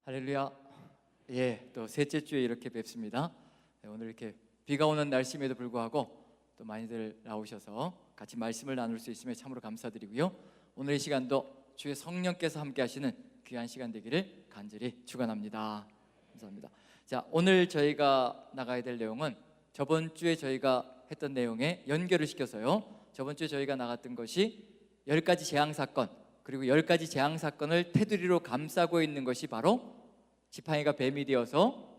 할렐루야. 또 셋째 주에 이렇게 뵙습니다. 오늘 이렇게 비가 오는 날씨임에도 불구하고 또 많이들 나오셔서 같이 말씀을 나눌 수 있음에 참으로 감사드리고요. 오늘 이 시간도 주의 성령께서 함께 하시는 귀한 시간 되기를 간절히 축원합니다. 감사합니다. 자, 오늘 저희가 나가야 될 내용은 저번 주에 저희가 했던 내용에 연결을 시켜서요. 저번 주에 저희가 나갔던 것이 10가지 재앙 사건, 그리고 10가지 재앙 사건을 테두리로 감싸고 있는 것이 바로 지팡이가 뱀이 되어서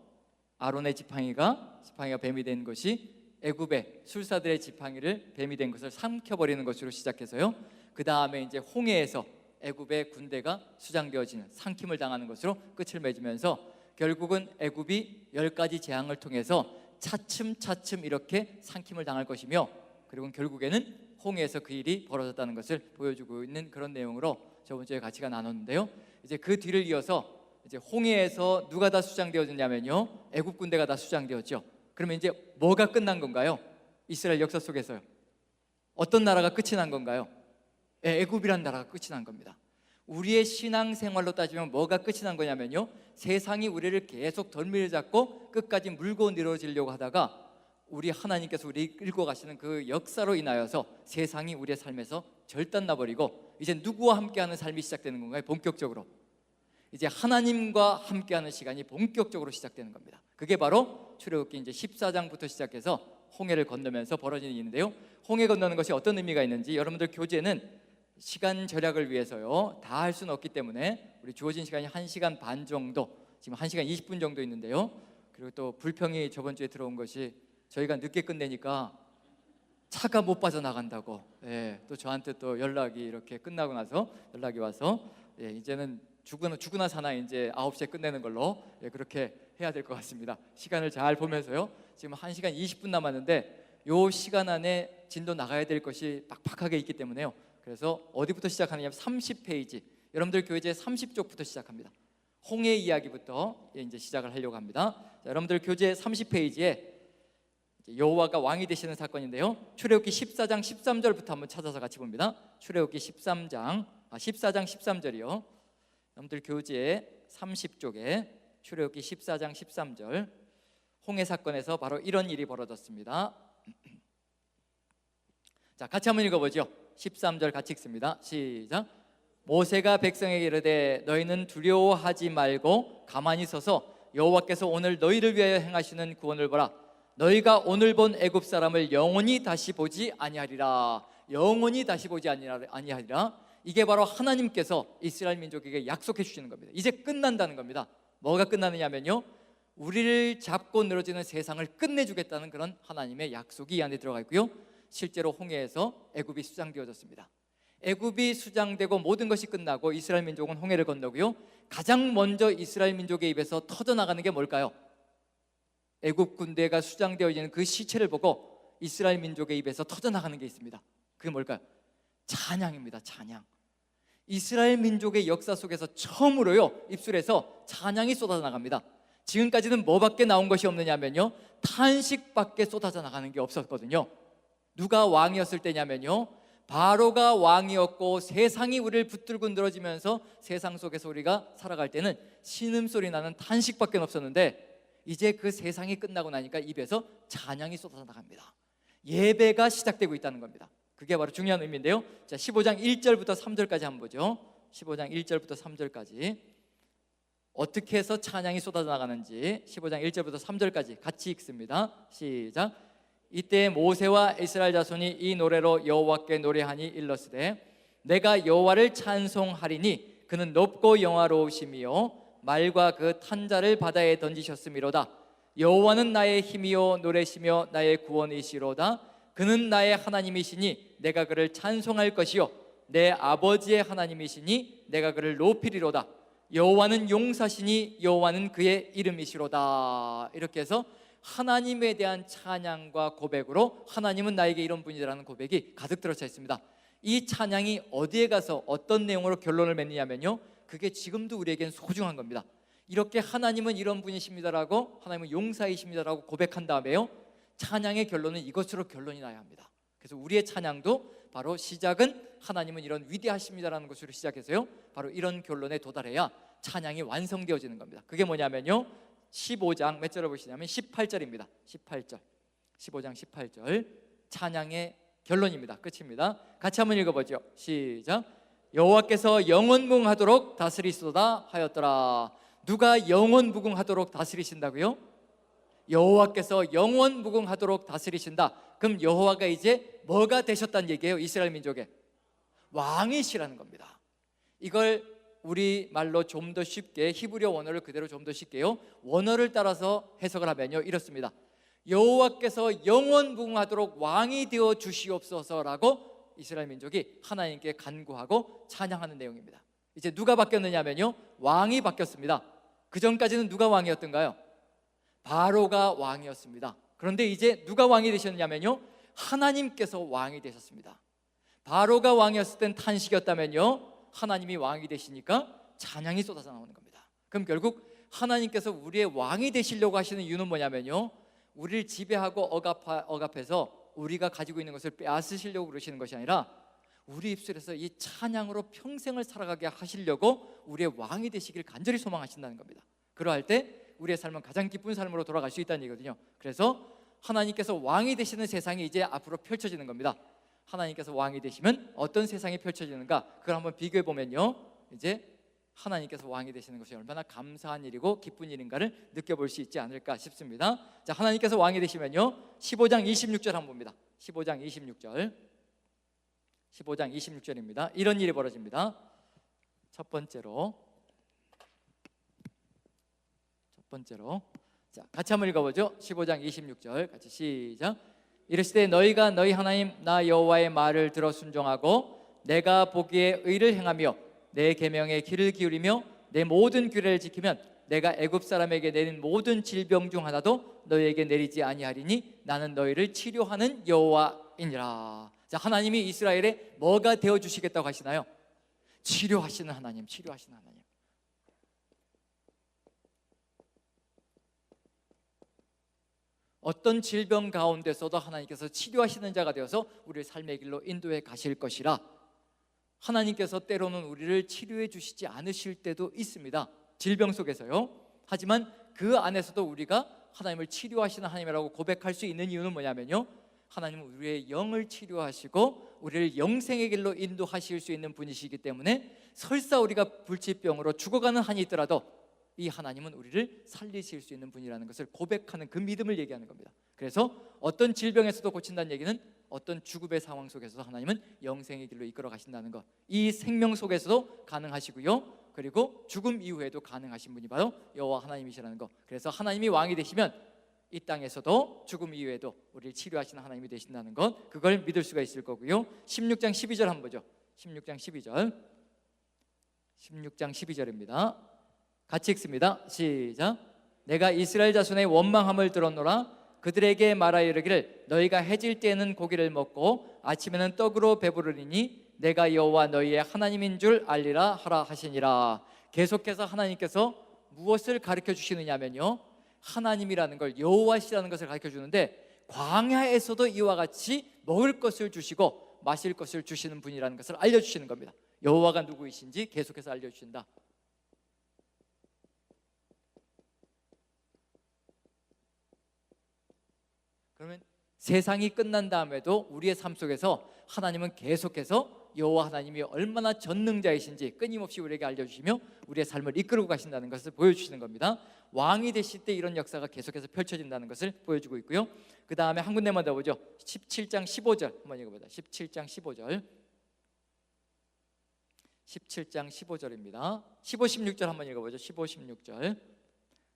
아론의 지팡이가 뱀이 된 것이 애굽의 술사들의 지팡이를 뱀이 된 것을 삼켜버리는 것으로 시작해서요. 그 다음에 이제 홍해에서 애굽의 군대가 수장되어지는 삼킴을 당하는 것으로 끝을 맺으면서 결국은 애굽이 10가지 재앙을 통해서 차츰차츰 이렇게 삼킴을 당할 것이며, 그리고 결국에는 홍해에서 그 일이 벌어졌다는 것을 보여주고 있는 그런 내용으로 저번 주에 같이 나눴는데요. 이제 그 뒤를 이어서 이제 홍해에서 누가 다 수장되어졌냐면요, 애굽 군대가 다 수장되었죠. 그러면 이제 뭐가 끝난 건가요? 이스라엘 역사 속에서요. 어떤 나라가 끝이 난 건가요? 애굽이란 나라가 끝이 난 겁니다. 우리의 신앙생활로 따지면 뭐가 끝이 난 거냐면요, 세상이 우리를 계속 덜미를 잡고 끝까지 물고 늘어지려고 하다가 우리 하나님께서 우리 끌고 가시는 그 역사로 인하여서 세상이 우리의 삶에서 절단나버리고 이제 누구와 함께하는 삶이 시작되는 건가요? 본격적으로 이제 하나님과 함께하는 시간이 본격적으로 시작되는 겁니다. 그게 바로 출애굽기 이제 14장부터 시작해서 홍해를 건너면서 벌어지는 일인데요. 홍해 건너는 것이 어떤 의미가 있는지 여러분들 교재는 시간 절약을 위해서요, 다 할 수는 없기 때문에 우리 주어진 시간이 1시간 반 정도, 지금 1시간 20분 정도 있는데요. 그리고 또 불평이 저번 주에 들어온 것이 저희가 늦게 끝내니까 차가 못 빠져나간다고, 또 저한테 또 연락이 이렇게 끝나고 나서 연락이 와서 이제는 죽으나 사나 이제 9시에 끝내는 걸로 그렇게 해야 될 것 같습니다. 시간을 잘 보면서요. 지금 1시간 20분 남았는데 요 시간 안에 진도 나가야 될 것이 빡빡하게 있기 때문에요. 그래서 어디부터 시작하느냐면 30페이지, 여러분들 교재 30쪽부터 시작합니다. 홍해 이야기부터 이제 시작을 하려고 합니다. 자, 여러분들 교재 30페이지에 여호와가 왕이 되시는 사건인데요, 출애굽기 14장 13절부터 한번 찾아서 같이 봅니다. 출애굽기 14장 13절이요. 여러분들 교재 30쪽에 출애굽기 14장 13절, 홍해 사건에서 바로 이런 일이 벌어졌습니다. 자, 같이 한번 읽어보죠. 13절 같이 읽습니다. 시작. 모세가 백성에게 이르되 너희는 두려워하지 말고 가만히 서서 여호와께서 오늘 너희를 위하여 행하시는 구원을 보라. 너희가 오늘 본 애굽 사람을 영원히 다시 보지 아니하리라. 영원히 다시 보지 아니하리라. 이게 바로 하나님께서 이스라엘 민족에게 약속해 주시는 겁니다. 이제 끝난다는 겁니다. 뭐가 끝나느냐면요, 우리를 잡고 늘어지는 세상을 끝내주겠다는 그런 하나님의 약속이 이 안에 들어가 있고요. 실제로 홍해에서 애굽이 수장되어졌습니다. 애굽이 수장되고 모든 것이 끝나고 이스라엘 민족은 홍해를 건너고요, 가장 먼저 이스라엘 민족의 입에서 터져나가는 게 뭘까요? 애굽 군대가 수장되어지는 그 시체를 보고 이스라엘 민족의 입에서 터져나가는 게 있습니다. 그게 뭘까요? 찬양입니다. 찬양. 이스라엘 민족의 역사 속에서 처음으로요, 입술에서 찬양이 쏟아져 나갑니다. 지금까지는 뭐밖에 나온 것이 없느냐면요, 탄식밖에 쏟아져 나가는 게 없었거든요. 누가 왕이었을 때냐면요, 바로가 왕이었고 세상이 우리를 붙들고 늘어지면서 세상 속에서 우리가 살아갈 때는 신음소리 나는 탄식밖에 없었는데, 이제 그 세상이 끝나고 나니까 입에서 찬양이 쏟아져 나갑니다. 예배가 시작되고 있다는 겁니다. 그게 바로 중요한 의미인데요. 자, 15장 1절부터 3절까지 한번 보죠. 15장 1절부터 3절까지 어떻게 해서 찬양이 쏟아져 나가는지 15장 1절부터 3절까지 같이 읽습니다. 시작. 이때 모세와 이스라엘 자손이 이 노래로 여호와께 노래하니 일렀으되 내가 여호와를 찬송하리니 그는 높고 영화로우시며 말과 그 탄자를 바다에 던지셨음이로다. 여호와는 나의 힘이요 노래시며 나의 구원이시로다. 그는 나의 하나님이시니 내가 그를 찬송할 것이요 내 아버지의 하나님이시니 내가 그를 높이리로다. 여호와는 용사시니 여호와는 그의 이름이시로다. 이렇게 해서 하나님에 대한 찬양과 고백으로 하나님은 나에게 이런 분이라는 고백이 가득 들어차 있습니다. 이 찬양이 어디에 가서 어떤 내용으로 결론을 맺느냐면요, 그게 지금도 우리에겐 소중한 겁니다. 이렇게 하나님은 이런 분이십니다라고, 하나님은 용사이십니다라고 고백한 다음에요, 찬양의 결론은 이것으로 결론이 나야 합니다. 그래서 우리의 찬양도 바로 시작은 하나님은 이런 위대하십니다라는 것으로 시작해서요, 바로 이런 결론에 도달해야 찬양이 완성되어지는 겁니다. 그게 뭐냐면요, 15장 몇 절을 보시냐면 18절입니다. 18절, 15장 18절 찬양의 결론입니다. 끝입니다. 같이 한번 읽어보죠. 시작. 여호와께서 영원무궁하도록 다스리시도다 하였더라. 누가 영원무궁하도록 다스리신다고요? 여호와께서 영원무궁하도록 다스리신다. 그럼 여호와가 이제 뭐가 되셨다는 얘기예요? 이스라엘 민족의 왕이시라는 겁니다. 이걸 우리 말로 좀 더 쉽게, 히브리어 원어를 그대로 좀 더 쉽게요, 원어를 따라서 해석을 하면요, 이렇습니다. 여호와께서 영원무궁하도록 왕이 되어 주시옵소서라고 이스라엘 민족이 하나님께 간구하고 찬양하는 내용입니다. 이제 누가 바뀌었느냐면요, 왕이 바뀌었습니다. 그 전까지는 누가 왕이었던가요? 바로가 왕이었습니다. 그런데 이제 누가 왕이 되셨냐면요, 하나님께서 왕이 되셨습니다. 바로가 왕이었을 땐 탄식이었다면요, 하나님이 왕이 되시니까 찬양이 쏟아져 나오는 겁니다. 그럼 결국 하나님께서 우리의 왕이 되시려고 하시는 이유는 뭐냐면요, 우리를 지배하고 억압해서 우리가 가지고 있는 것을 빼앗으시려고 그러시는 것이 아니라 우리 입술에서 이 찬양으로 평생을 살아가게 하시려고 우리의 왕이 되시길 간절히 소망하신다는 겁니다. 그러할 때 우리의 삶은 가장 기쁜 삶으로 돌아갈 수 있다는 얘기거든요. 그래서 하나님께서 왕이 되시는 세상이 이제 앞으로 펼쳐지는 겁니다. 하나님께서 왕이 되시면 어떤 세상이 펼쳐지는가, 그걸 한번 비교해 보면요, 이제 하나님께서 왕이 되시는 것이 얼마나 감사한 일이고 기쁜 일인가를 느껴볼 수 있지 않을까 싶습니다. 자, 하나님께서 왕이 되시면요, 15장 26절 한번 봅니다. 15장 26절, 15장 26절입니다. 이런 일이 벌어집니다. 첫 번째로, 자, 같이 한번 읽어보죠. 15장 26절 같이 시작. 이르시되 너희가 너희 하나님 나 여호와의 말을 들어 순종하고 내가 보기에 의를 행하며 내 계명에 귀를 기울이며 내 모든 규례를 지키면 내가 애굽 사람에게 내린 모든 질병 중 하나도 너희에게 내리지 아니하리니 나는 너희를 치료하는 여호와이니라. 자, 하나님이 이스라엘에 뭐가 되어 주시겠다고 하시나요? 치료하시는 하나님, 치료하시는 하나님. 어떤 질병 가운데서도 하나님께서 치료하시는 자가 되어서 우리를 삶의 길로 인도해 가실 것이라. 하나님께서 때로는 우리를 치료해 주시지 않으실 때도 있습니다. 질병 속에서요. 하지만 그 안에서도 우리가 하나님을 치료하시는 하나님이라고 고백할 수 있는 이유는 뭐냐면요, 하나님은 우리의 영을 치료하시고 우리를 영생의 길로 인도하실 수 있는 분이시기 때문에 설사 우리가 불치병으로 죽어가는 한이 있더라도 이 하나님은 우리를 살리실 수 있는 분이라는 것을 고백하는 그 믿음을 얘기하는 겁니다. 그래서 어떤 질병에서도 고친다는 얘기는 어떤 죽음의 상황 속에서도 하나님은 영생의 길로 이끌어 가신다는 것, 이 생명 속에서도 가능하시고요, 그리고 죽음 이후에도 가능하신 분이 바로 여호와 하나님이시라는 것. 그래서 하나님이 왕이 되시면 이 땅에서도 죽음 이후에도 우리를 치료하시는 하나님이 되신다는 것, 그걸 믿을 수가 있을 거고요. 16장 12절 한번 보죠. 16장 12절, 16장 12절입니다. 같이 읽습니다. 시작. 내가 이스라엘 자손의 원망함을 들었노라. 그들에게 말하여 이르기를 너희가 해질 때에는 고기를 먹고 아침에는 떡으로 배부르리니 내가 여호와 너희의 하나님인 줄 알리라 하라 하시니라. 계속해서 하나님께서 무엇을 가르쳐 주시느냐면요, 하나님이라는 걸, 여호와시라는 것을 가르쳐 주는데 광야에서도 이와 같이 먹을 것을 주시고 마실 것을 주시는 분이라는 것을 알려주시는 겁니다. 여호와가 누구이신지 계속해서 알려주신다. 그러면 세상이 끝난 다음에도 우리의 삶 속에서 하나님은 계속해서 여호와 하나님이 얼마나 전능자이신지 끊임없이 우리에게 알려주시며 우리의 삶을 이끌고 가신다는 것을 보여주시는 겁니다. 왕이 되실 때 이런 역사가 계속해서 펼쳐진다는 것을 보여주고 있고요. 그 다음에 한 군데만 더 보죠. 17장 15절 한번 읽어보자. 17장 15절, 17장 15절입니다. 15, 16절 한번 읽어보죠. 15, 16절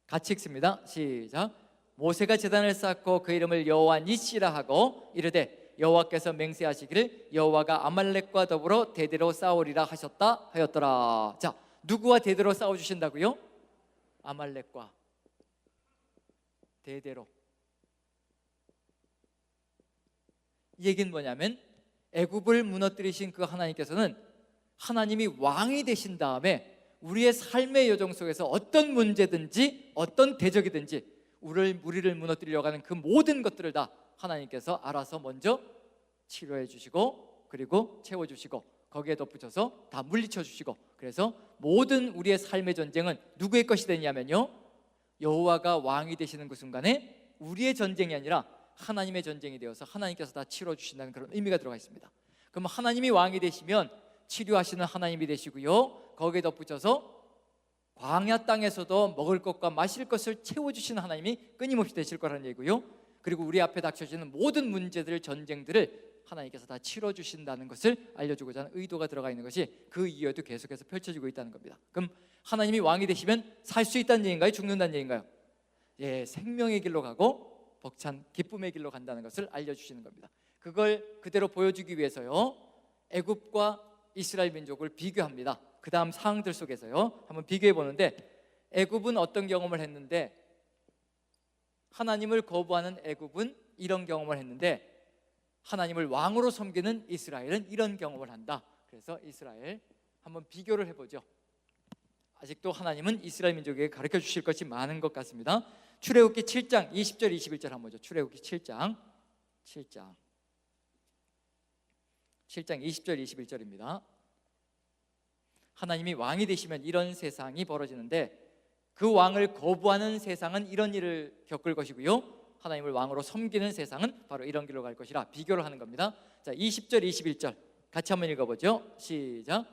같이 읽습니다. 시작. 모세가 제단을 쌓고 그 이름을 여호와 니시라 하고 이르되 여호와께서 맹세하시기를 여호와가 아말렉과 더불어 대대로 싸우리라 하셨다 하였더라. 자, 누구와 대대로 싸워주신다고요? 아말렉과 대대로. 이 얘기는 뭐냐면 애굽을 무너뜨리신 그 하나님께서는 하나님이 왕이 되신 다음에 우리의 삶의 여정 속에서 어떤 문제든지 어떤 대적이든지 우리를 무너뜨리려고 하는 그 모든 것들을 다 하나님께서 알아서 먼저 치료해 주시고 그리고 채워주시고 거기에 덧붙여서 다 물리쳐 주시고, 그래서 모든 우리의 삶의 전쟁은 누구의 것이 되냐면요, 여호와가 왕이 되시는 그 순간에 우리의 전쟁이 아니라 하나님의 전쟁이 되어서 하나님께서 다 치러주신다는 그런 의미가 들어가 있습니다. 그럼 하나님이 왕이 되시면 치료하시는 하나님이 되시고요, 거기에 덧붙여서 광야 땅에서도 먹을 것과 마실 것을 채워주시는 하나님이 끊임없이 되실 거라는 얘기고요, 그리고 우리 앞에 닥쳐지는 모든 문제들, 전쟁들을 하나님께서 다 치러주신다는 것을 알려주고자 하는 의도가 들어가 있는 것이 그 이후에도 계속해서 펼쳐지고 있다는 겁니다. 그럼 하나님이 왕이 되시면 살 수 있다는 얘기인가요? 죽는다는 얘기인가요? 예, 생명의 길로 가고 벅찬 기쁨의 길로 간다는 것을 알려주시는 겁니다. 그걸 그대로 보여주기 위해서요, 애굽과 이스라엘 민족을 비교합니다. 그 다음 상황들 속에서요 한번 비교해 보는데, 애굽은 어떤 경험을 했는데, 하나님을 거부하는 애굽은 이런 경험을 했는데, 하나님을 왕으로 섬기는 이스라엘은 이런 경험을 한다. 그래서 이스라엘 한번 비교를 해보죠. 아직도 하나님은 이스라엘 민족에게 가르쳐 주실 것이 많은 것 같습니다. 출애굽기 7장 20절 21절 한번 보죠. 출애굽기 7장 20절 21절입니다. 하나님이 왕이 되시면 이런 세상이 벌어지는데, 그 왕을 거부하는 세상은 이런 일을 겪을 것이고요, 하나님을 왕으로 섬기는 세상은 바로 이런 길로 갈 것이라 비교를 하는 겁니다. 자, 20절 21절 같이 한번 읽어보죠. 시작.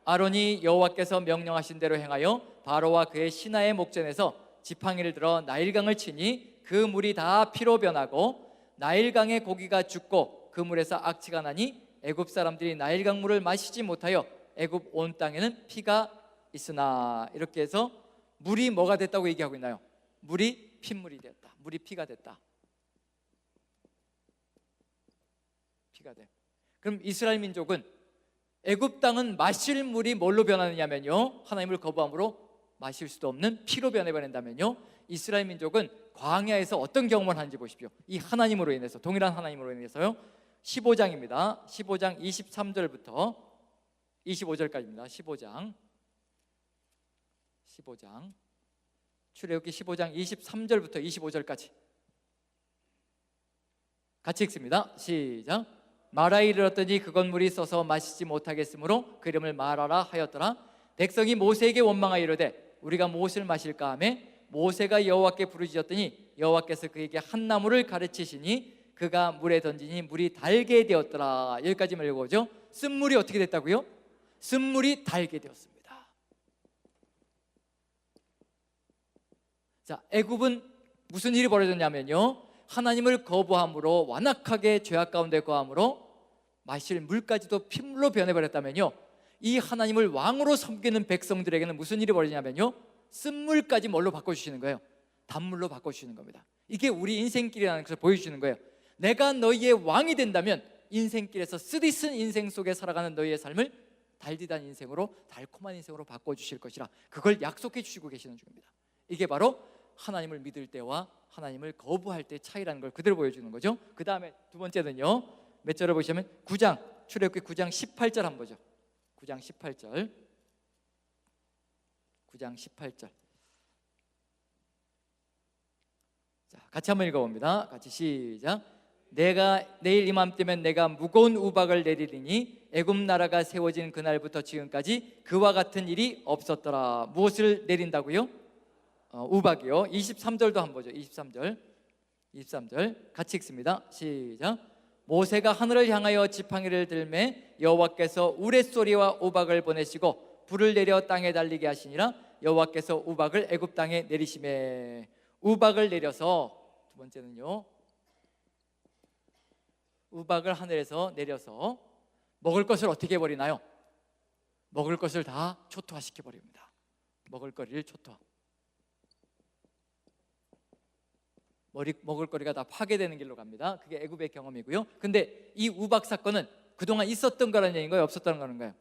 아론이 여호와께서 명령하신 대로 행하여 바로와 그의 신하의 목전에서 지팡이를 들어 나일강을 치니 그 물이 다 피로 변하고 나일강의 고기가 죽고 그 물에서 악취가 나니 애굽 사람들이 나일강 물을 마시지 못하여 애굽 온 땅에는 피가 있으나, 이렇게 해서 물이 뭐가 됐다고 얘기하고 있나요? 물이 핏물이 되었다. 물이 피가 됐다. 피가 돼. 그럼 이스라엘 민족은, 애굽 땅은 마실 물이 뭘로 변하느냐면요, 하나님을 거부함으로 마실 수도 없는 피로 변해버린다면요, 이스라엘 민족은 광야에서 어떤 경험을 하는지 보십시오. 이 하나님으로 인해서, 동일한 하나님으로 인해서요. 15장입니다. 15장 23절부터 25절까지입니다. 15장 출애굽기 15장 23절부터 25절까지 같이 읽습니다. 시작. 마라에 이르렀더니 그 건물이 써서 마시지 못하겠으므로 그 이름을 마라라 하였더라. 백성이 모세에게 원망하여 이르되 우리가 무엇을 마실까 하며 모세가 여호와께 부르짖었더니 여호와께서 그에게 한 나무를 가르치시니 그가 물에 던지니 물이 달게 되었더라. 여기까지만 읽어보죠. 쓴물이 어떻게 됐다고요? 쓴물이 달게 되었습니다. 자, 애굽은 무슨 일이 벌어졌냐면요, 하나님을 거부함으로, 완악하게 죄악 가운데 거함으로 마실 물까지도 핏물로 변해버렸다면요, 이 하나님을 왕으로 섬기는 백성들에게는 무슨 일이 벌어지냐면요, 쓴물까지 뭘로 바꿔주시는 거예요? 단물로 바꿔주시는 겁니다. 이게 우리 인생길이라는 것을 보여주시는 거예요. 내가 너희의 왕이 된다면 인생길에서 쓰디쓴 인생 속에 살아가는 너희의 삶을 달디단 인생으로, 달콤한 인생으로 바꿔주실 것이라, 그걸 약속해 주시고 계시는 중입니다. 이게 바로 하나님을 믿을 때와 하나님을 거부할 때의 차이라는 걸 그대로 보여주는 거죠. 그 다음에 두 번째는요, 몇 절을 보시면 9장, 출애굽기 9장 18절 한번 보죠. 9장 18절. 자, 같이 한번 읽어봅니다. 같이 시작. 내가 내일 이맘때면 내가 무거운 우박을 내리리니 애굽 나라가 세워진 그날부터 지금까지 그와 같은 일이 없었더라. 무엇을 내린다고요? 우박이요. 23절도 한번 보죠. 23절 같이 읽습니다. 시작. 모세가 하늘을 향하여 지팡이를 들매 여호와께서 우레소리와 우박을 보내시고 불을 내려 땅에 달리게 하시니라. 여호와께서 우박을 애굽 땅에 내리시매. 우박을 내려서, 두 번째는요, 우박을 하늘에서 내려서 먹을 것을 어떻게 해버리나요? 먹을 것을 다 초토화시켜 버립니다. 먹을거리를 초토화. 먹을거리가 다 파괴되는 길로 갑니다. 그게 애굽의 경험이고요. 근데 이 우박 사건은 그동안 있었던 거라는 얘기인가요? 없었던 거인가요?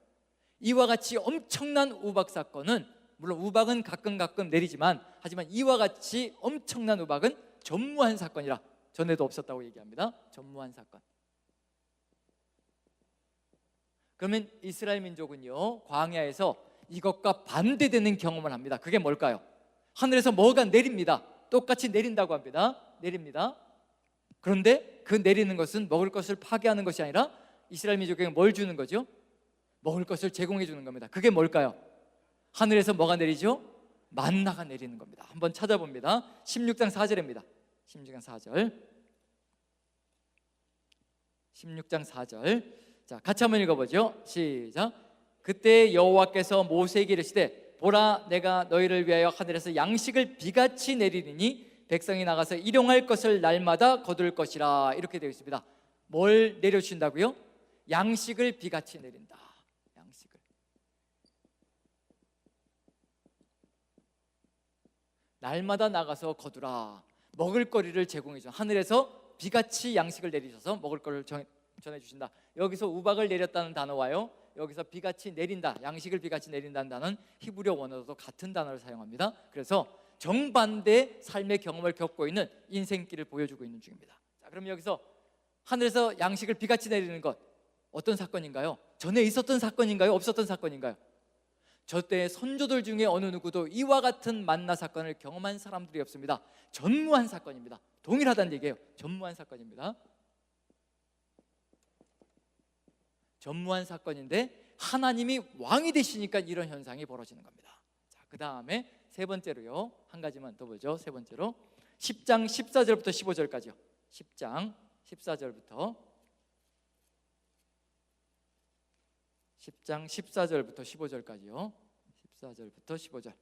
이와 같이 엄청난 우박 사건은, 물론 우박은 가끔 내리지만, 하지만 이와 같이 엄청난 우박은 전무한 사건이라 전에도 없었다고 얘기합니다. 전무한 사건. 그러면 이스라엘 민족은요, 광야에서 이것과 반대되는 경험을 합니다. 그게 뭘까요? 하늘에서 뭐가 내립니다. 똑같이 내린다고 합니다. 내립니다. 그런데 그 내리는 것은 먹을 것을 파괴하는 것이 아니라 이스라엘 민족에게 뭘 주는 거죠? 먹을 것을 제공해 주는 겁니다. 그게 뭘까요? 하늘에서 뭐가 내리죠? 만나가 내리는 겁니다. 한번 찾아봅니다. 16장 4절입니다. 16장 4절. 16장 4절. 자, 같이 한번 읽어보죠. 시작. 그때 여호와께서 모세에게 이르시되 보라, 내가 너희를 위하여 하늘에서 양식을 비같이 내리리니 백성이 나가서 일용할 것을 날마다 거둘 것이라. 이렇게 되어 있습니다. 뭘 내려주신다고요? 양식을 비같이 내린다. 양식을. 날마다 나가서 거두라. 먹을 거리를 제공해 줘. 하늘에서 비같이 양식을 내리셔서 먹을 거를 전해 주신다. 여기서 우박을 내렸다는 단어와요, 여기서 비같이 내린다, 양식을 비같이 내린다는 단어는 히브리어 원어도 같은 단어를 사용합니다. 그래서 정반대 삶의 경험을 겪고 있는 인생길을 보여주고 있는 중입니다. 자, 그럼 여기서 하늘에서 양식을 비같이 내리는 것, 어떤 사건인가요? 전에 있었던 사건인가요? 없었던 사건인가요? 저 때의 선조들 중에 어느 누구도 이와 같은 만나 사건을 경험한 사람들이 없습니다. 전무한 사건입니다. 동일하다는 얘기예요. 전무한 사건입니다. 전무한 사건인데 하나님이 왕이 되시니까 이런 현상이 벌어지는 겁니다. 자, 그 다음에 세 번째로요, 한 가지만 더 보죠. 세 번째로 10장 14절부터 15절까지요. 10장 14절부터 10장 14절부터 15절까지요. 14절부터 15절.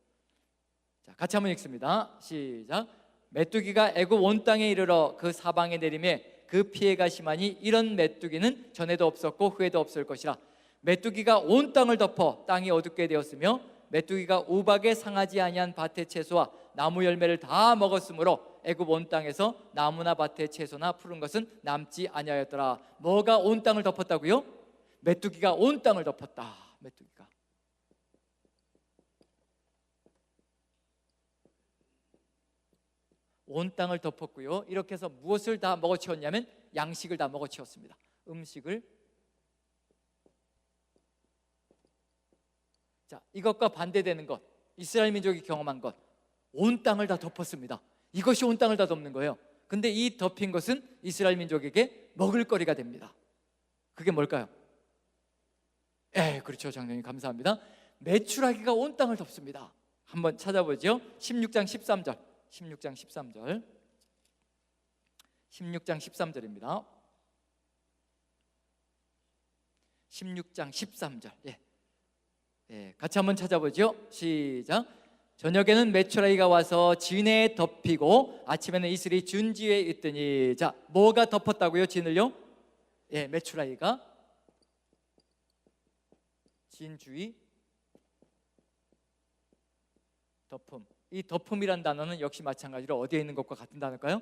자, 같이 한번 읽습니다. 시작. 메뚜기가 애굽 온 땅에 이르러 그 사방에 내림에 그 피해가 심하니 이런 메뚜기는 전에도 없었고 후에도 없을 것이라. 메뚜기가 온 땅을 덮어 땅이 어둡게 되었으며 메뚜기가 우박에 상하지 아니한 밭의 채소와 나무 열매를 다 먹었으므로 애굽 온 땅에서 나무나 밭의 채소나 푸른 것은 남지 아니하였더라. 뭐가 온 땅을 덮었다고요? 메뚜기가 온 땅을 덮었다. 메뚜기가. 온 땅을 덮었고요. 이렇게 해서 무엇을 다 먹어치웠냐면 양식을 다 먹어치웠습니다. 음식을. 자, 이것과 반대되는 것, 이스라엘 민족이 경험한 것, 온 땅을 다 덮었습니다. 이것이 온 땅을 다 덮는 거예요. 근데 이 덮인 것은 이스라엘 민족에게 먹을거리가 됩니다. 그게 뭘까요? 그렇죠. 장로님 감사합니다. 메추라기가 온 땅을 덮습니다. 한번 찾아보죠. 16장 13절. 16장 13절. 16장 13절입니다. 16장 13절. 같이 한번 찾아보죠. 시작. 저녁에는 메추라기가 와서 진에 덮이고 아침에는 이슬이 준지에 있더니. 자, 뭐가 덮었다고요? 진을요? 메추라기가 진 주위 덮음. 이 덮음이란 단어는 역시 마찬가지로 어디에 있는 것과 같은 단어일까요?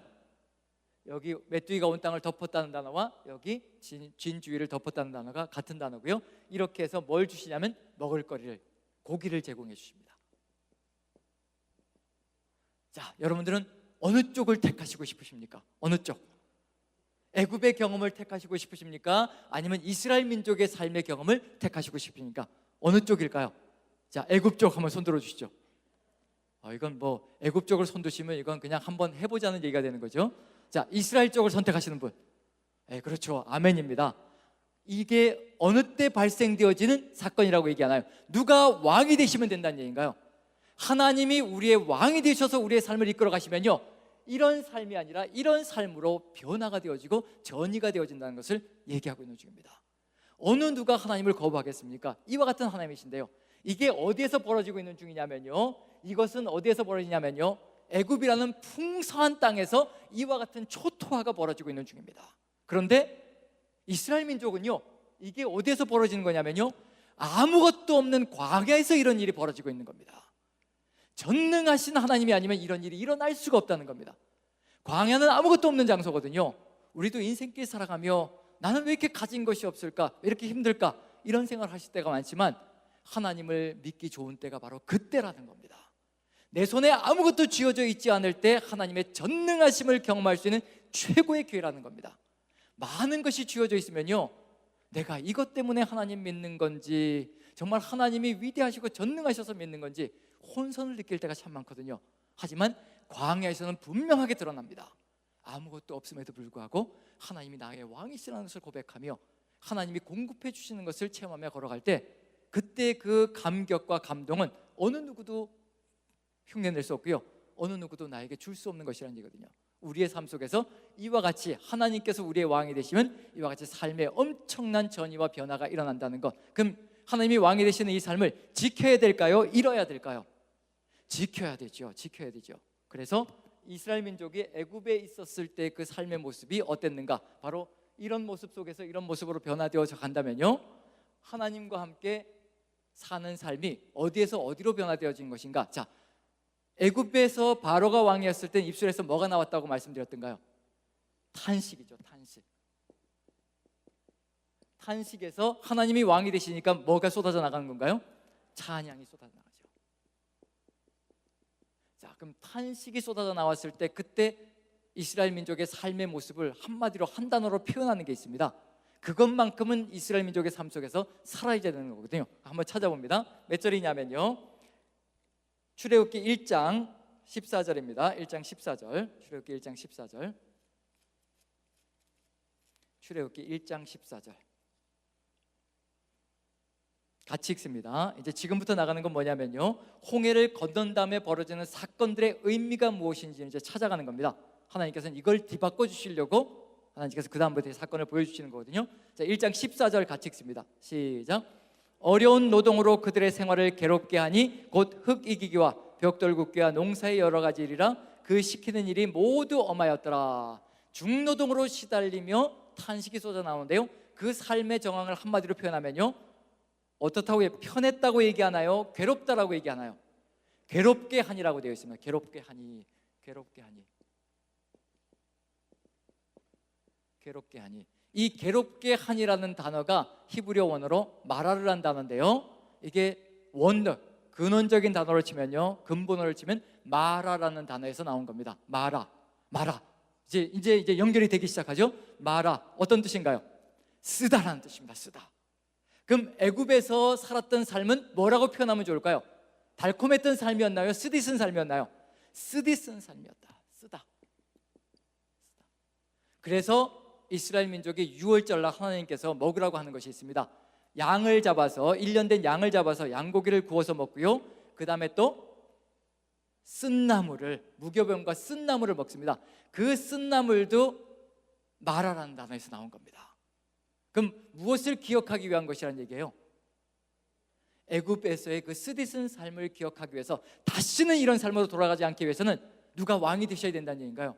여기 메뚜기가 온 땅을 덮었다는 단어와 여기 진 주위를 덮었다는 단어가 같은 단어고요. 이렇게 해서 뭘 주시냐면 먹을거리를, 고기를 제공해 주십니다. 자, 여러분들은 어느 쪽을 택하시고 싶으십니까? 어느 쪽? 애굽의 경험을 택하시고 싶으십니까? 아니면 이스라엘 민족의 삶의 경험을 택하시고 싶으십니까? 어느 쪽일까요? 자, 애굽 쪽 한번 손 들어 주시죠. 이건 뭐 애굽 쪽을 손 드시면 이건 그냥 한번 해보자는 얘기가 되는 거죠. 자, 이스라엘 쪽을 선택하시는 분, 그렇죠. 아멘입니다. 이게 어느 때 발생되어지는 사건이라고 얘기하나요? 누가 왕이 되시면 된다는 얘기인가요? 하나님이 우리의 왕이 되셔서 우리의 삶을 이끌어 가시면요, 이런 삶이 아니라 이런 삶으로 변화가 되어지고 전이가 되어진다는 것을 얘기하고 있는 중입니다. 어느 누가 하나님을 거부하겠습니까? 이와 같은 하나님이신데요, 이게 어디에서 벌어지고 있는 중이냐면요, 이것은 어디에서 벌어지냐면요, 애굽이라는 풍성한 땅에서 이와 같은 초토화가 벌어지고 있는 중입니다. 그런데 이스라엘 민족은요, 이게 어디에서 벌어지는 거냐면요, 아무것도 없는 광야에서 이런 일이 벌어지고 있는 겁니다. 전능하신 하나님이 아니면 이런 일이 일어날 수가 없다는 겁니다. 광야는 아무것도 없는 장소거든요. 우리도 인생길 살아가며 나는 왜 이렇게 가진 것이 없을까? 왜 이렇게 힘들까? 이런 생각을 하실 때가 많지만 하나님을 믿기 좋은 때가 바로 그때라는 겁니다. 내 손에 아무것도 쥐어져 있지 않을 때 하나님의 전능하심을 경험할 수 있는 최고의 기회라는 겁니다. 많은 것이 쥐어져 있으면요, 내가 이것 때문에 하나님 믿는 건지, 정말 하나님이 위대하시고 전능하셔서 믿는 건지 혼선을 느낄 때가 참 많거든요. 하지만 광야에서는 분명하게 드러납니다. 아무것도 없음에도 불구하고 하나님이 나의 왕이시라는 것을 고백하며 하나님이 공급해 주시는 것을 체험하며 걸어갈 때 그때 그 감격과 감동은 어느 누구도 흉내낼 수 없고요, 어느 누구도 나에게 줄 수 없는 것이라는 얘기거든요. 우리의 삶 속에서 이와 같이 하나님께서 우리의 왕이 되시면 이와 같이 삶에 엄청난 전이와 변화가 일어난다는 것. 그럼 하나님이 왕이 되시는 이 삶을 지켜야 될까요? 잃어야 될까요? 지켜야 되죠. 지켜야 되죠. 그래서 이스라엘 민족이 애굽에 있었을 때 그 삶의 모습이 어땠는가? 바로 이런 모습 속에서 이런 모습으로 변화되어져 간다면요, 하나님과 함께 사는 삶이 어디에서 어디로 변화되어진 것인가? 자, 애굽에서 바로가 왕이었을 때 입술에서 뭐가 나왔다고 말씀드렸던가요? 탄식이죠. 탄식. 탄식에서 하나님이 왕이 되시니까 뭐가 쏟아져 나가는 건가요? 찬양이 쏟아져 나가죠. 자, 그럼 탄식이 쏟아져 나왔을 때 그때 이스라엘 민족의 삶의 모습을 한마디로 한 단어로 표현하는 게 있습니다. 그것만큼은 이스라엘 민족의 삶 속에서 살아야 되는 거거든요. 한번 찾아봅니다. 몇 절이냐면요, 출애굽기 1장 14절입니다. 1장 14절. 출애굽기 1장 14절. 출애굽기 1장 14절. 같이 읽습니다. 이제 지금부터 나가는 건 뭐냐면요, 홍해를 건넌 다음에 벌어지는 사건들의 의미가 무엇인지 이제 찾아가는 겁니다. 하나님께서는 이걸 뒤바꿔 주시려고 하나님께서 그 다음부터 사건을 보여주시는 거거든요. 자, 1장 14절 같이 읽습니다. 시작. 어려운 노동으로 그들의 생활을 괴롭게 하니 곧 흙 이기기와 벽돌 굽기와 농사의 여러 가지 일이라 그 시키는 일이 모두 엄하였더라. 중노동으로 시달리며 탄식이 쏟아 나오는데요, 그 삶의 정황을 한마디로 표현하면요, 어떻다고 편했다고 얘기하나요? 괴롭다라고 얘기하나요? 괴롭게 하니라고 되어 있습니다. 괴롭게 하니, 괴롭게 하니, 괴롭게 하니. 이 괴롭게 하니라는 단어가 히브리어 원어로 마라르란 단어인데요, 이게 근원적인 단어를 치면요, 근본어를 치면 마라라는 단어에서 나온 겁니다. 마라. 이제 연결이 되기 시작하죠. 마라, 어떤 뜻인가요? 쓰다라는 뜻입니다. 쓰다. 그럼 애굽에서 살았던 삶은 뭐라고 표현하면 좋을까요? 달콤했던 삶이었나요? 쓰디쓴 삶이었나요? 쓰디쓴 삶이었다. 쓰다. 그래서 이스라엘 민족이 유월절날 하나님께서 먹으라고 하는 것이 있습니다. 양을 잡아서, 1년 된 양을 잡아서 양고기를 구워서 먹고요, 그 다음에 또 쓴나물을, 무교병과 쓴나물을 먹습니다. 그 쓴나물도 마라라는 단어에서 나온 겁니다. 그럼 무엇을 기억하기 위한 것이라는 얘기예요? 애굽에서의 그 쓰디쓴 삶을 기억하기 위해서 다시는 이런 삶으로 돌아가지 않기 위해서는 누가 왕이 되셔야 된다는 얘기인가요?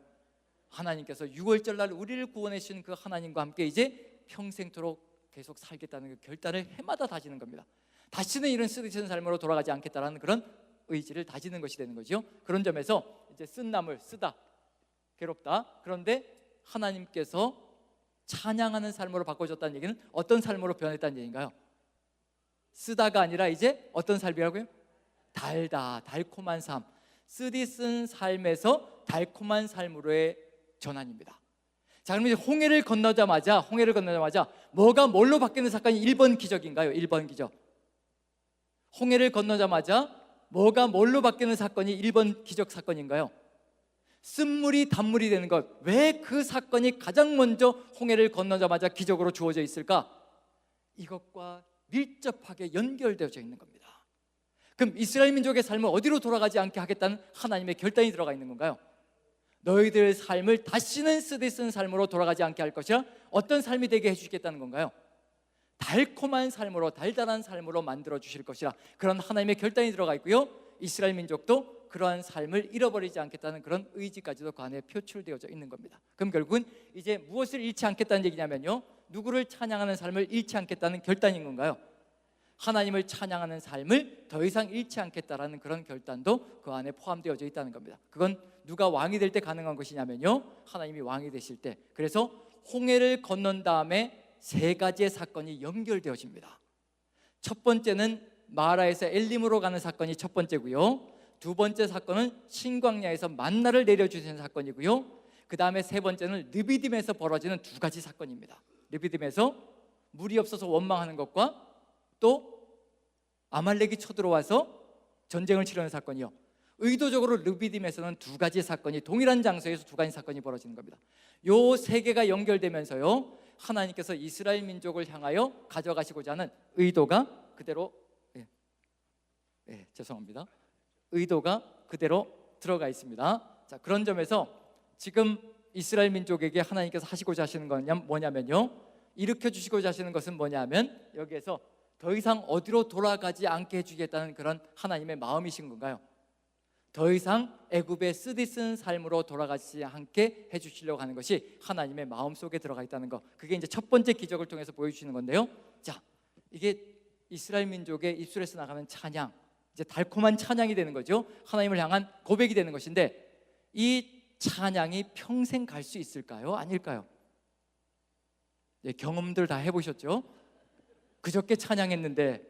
하나님께서 6월절 날 우리를 구원해 주신 그 하나님과 함께 이제 평생토록 계속 살겠다는 그 결단을 해마다 다지는 겁니다. 다시는 이런 쓰디쓴 삶으로 돌아가지 않겠다라는 그런 의지를 다지는 것이 되는 거죠. 그런 점에서 이제 쓴 나물, 쓰다, 괴롭다. 그런데 하나님께서 찬양하는 삶으로 바꿔줬다는 얘기는 어떤 삶으로 변했다는 얘기인가요? 쓰다가 아니라 이제 어떤 삶이라고요? 달다, 달콤한 삶. 쓰디쓴 삶에서 달콤한 삶으로의 전환입니다. 자, 그럼 이제 홍해를 건너자마자 뭐가 뭘로 바뀌는 사건이 1번 기적인가요? 1번 기적. 홍해를 건너자마자 뭐가 뭘로 바뀌는 사건이 1번 기적 사건인가요? 쓴물이 단물이 되는 것. 왜 그 사건이 가장 먼저 홍해를 건너자마자 기적으로 주어져 있을까? 이것과 밀접하게 연결되어져 있는 겁니다. 그럼 이스라엘 민족의 삶을 어디로 돌아가지 않게 하겠다는 하나님의 결단이 들어가 있는 건가요? 너희들 삶을 다시는 쓰디쓴 삶으로 돌아가지 않게 할 것이라 어떤 삶이 되게 해주시겠다는 건가요? 달콤한 삶으로, 달달한 삶으로 만들어 주실 것이라 그런 하나님의 결단이 들어가 있고요, 이스라엘 민족도 그러한 삶을 잃어버리지 않겠다는 그런 의지까지도 그 안에 표출되어져 있는 겁니다. 그럼 결국은 이제 무엇을 잃지 않겠다는 얘기냐면요, 누구를 찬양하는 삶을 잃지 않겠다는 결단인 건가요? 하나님을 찬양하는 삶을 더 이상 잃지 않겠다라는 그런 결단도 그 안에 포함되어져 있다는 겁니다. 그건 누가 왕이 될 때 가능한 것이냐면요, 하나님이 왕이 되실 때. 그래서 홍해를 건넌 다음에 세 가지의 사건이 연결되어집니다. 첫 번째는 마라에서 엘림으로 가는 사건이 첫 번째고요, 두 번째 사건은 신광야에서 만나를 내려주시는 사건이고요, 그 다음에 세 번째는 르비딤에서 벌어지는 두 가지 사건입니다. 르비딤에서 물이 없어서 원망하는 것과 또 아말렉이 쳐들어와서 전쟁을 치르는 사건이요, 의도적으로 르비딤에서는 두 가지 사건이 동일한 장소에서 두 가지 사건이 벌어지는 겁니다. 요 세 개가 연결되면서요, 하나님께서 이스라엘 민족을 향하여 가져가시고자 하는 의도가 그대로 죄송합니다. 의도가 그대로 들어가 있습니다. 자, 그런 점에서 지금 이스라엘 민족에게 하나님께서 하시고자 하시는 건 뭐냐면요, 일으켜 주시고자 하시는 것은 뭐냐면 여기에서 더 이상 어디로 돌아가지 않게 해주겠다는 그런 하나님의 마음이신 건가요? 더 이상 애굽의 쓰디쓴 삶으로 돌아가지 않게 해주시려고 하는 것이 하나님의 마음속에 들어가 있다는 것, 그게 이제 첫 번째 기적을 통해서 보여주시는 건데요. 자, 이게 이스라엘 민족의 입술에서 나가는 찬양, 이제 달콤한 찬양이 되는 거죠. 하나님을 향한 고백이 되는 것인데, 이 찬양이 평생 갈 수 있을까요? 아닐까요? 경험들 다 해보셨죠? 그저께 찬양했는데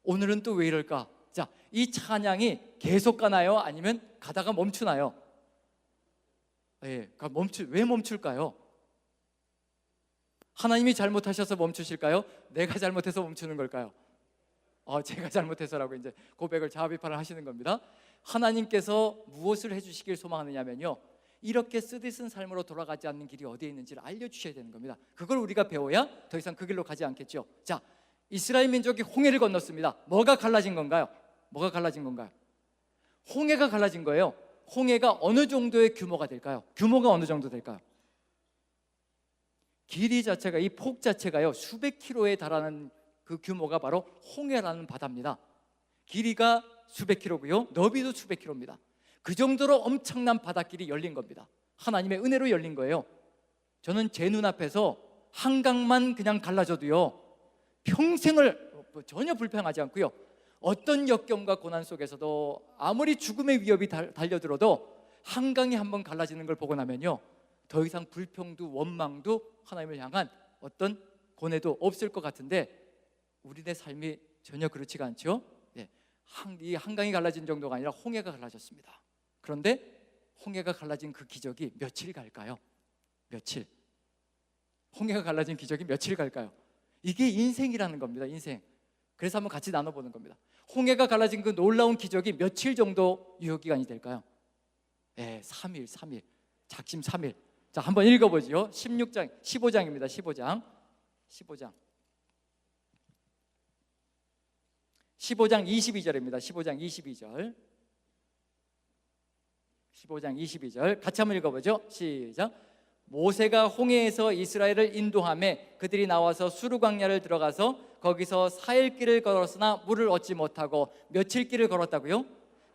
오늘은 또 왜 이럴까? 자, 이 찬양이 계속 가나요? 아니면 가다가 멈추나요? 왜 멈출까요? 하나님이 잘못하셔서 멈추실까요? 내가 잘못해서 멈추는 걸까요? 제가 잘못해서라고 이제 고백을 자아비판을 하시는 겁니다. 하나님께서 무엇을 해주시길 소망하느냐면요, 이렇게 쓰디쓴 삶으로 돌아가지 않는 길이 어디에 있는지를 알려주셔야 되는 겁니다. 그걸 우리가 배워야 더 이상 그 길로 가지 않겠죠. 자, 이스라엘 민족이 홍해를 건넜습니다. 뭐가 갈라진 건가요? 뭐가 갈라진 건가요? 홍해가 갈라진 거예요. 홍해가 어느 정도의 규모가 될까요? 규모가 어느 정도 될까요? 길이 자체가, 이 폭 자체가요, 수백 킬로에 달하는 그 규모가 바로 홍해라는 바다입니다. 길이가 수백 킬로고요, 너비도 수백 킬로입니다. 그 정도로 엄청난 바닷길이 열린 겁니다. 하나님의 은혜로 열린 거예요. 저는 제 눈앞에서 한강만 그냥 갈라져도요, 평생을 전혀 불평하지 않고요, 어떤 역경과 고난 속에서도 아무리 죽음의 위협이 달려들어도 한강이 한번 갈라지는 걸 보고 나면요, 더 이상 불평도 원망도 하나님을 향한 어떤 고뇌도 없을 것 같은데, 우리의 삶이 전혀 그렇지가 않죠. 이 한강이 갈라진 정도가 아니라 홍해가 갈라졌습니다. 그런데 홍해가 갈라진 그 기적이 며칠 갈까요? 며칠. 홍해가 갈라진 기적이 며칠 갈까요? 이게 인생이라는 겁니다. 인생. 그래서 한번 같이 나눠보는 겁니다. 홍해가 갈라진 그 놀라운 기적이 며칠 정도 유효기간이 될까요? 3일. 작심 3일. 자, 한번 읽어보죠. 15장입니다. 15장 22절입니다. 15장 22절 같이 한번 읽어보죠. 시작. 모세가 홍해에서 이스라엘을 인도하매 그들이 나와서 수르 광야를 들어가서 거기서 4일 길을 걸었으나 물을 얻지 못하고 며칠 길을 걸었다고요?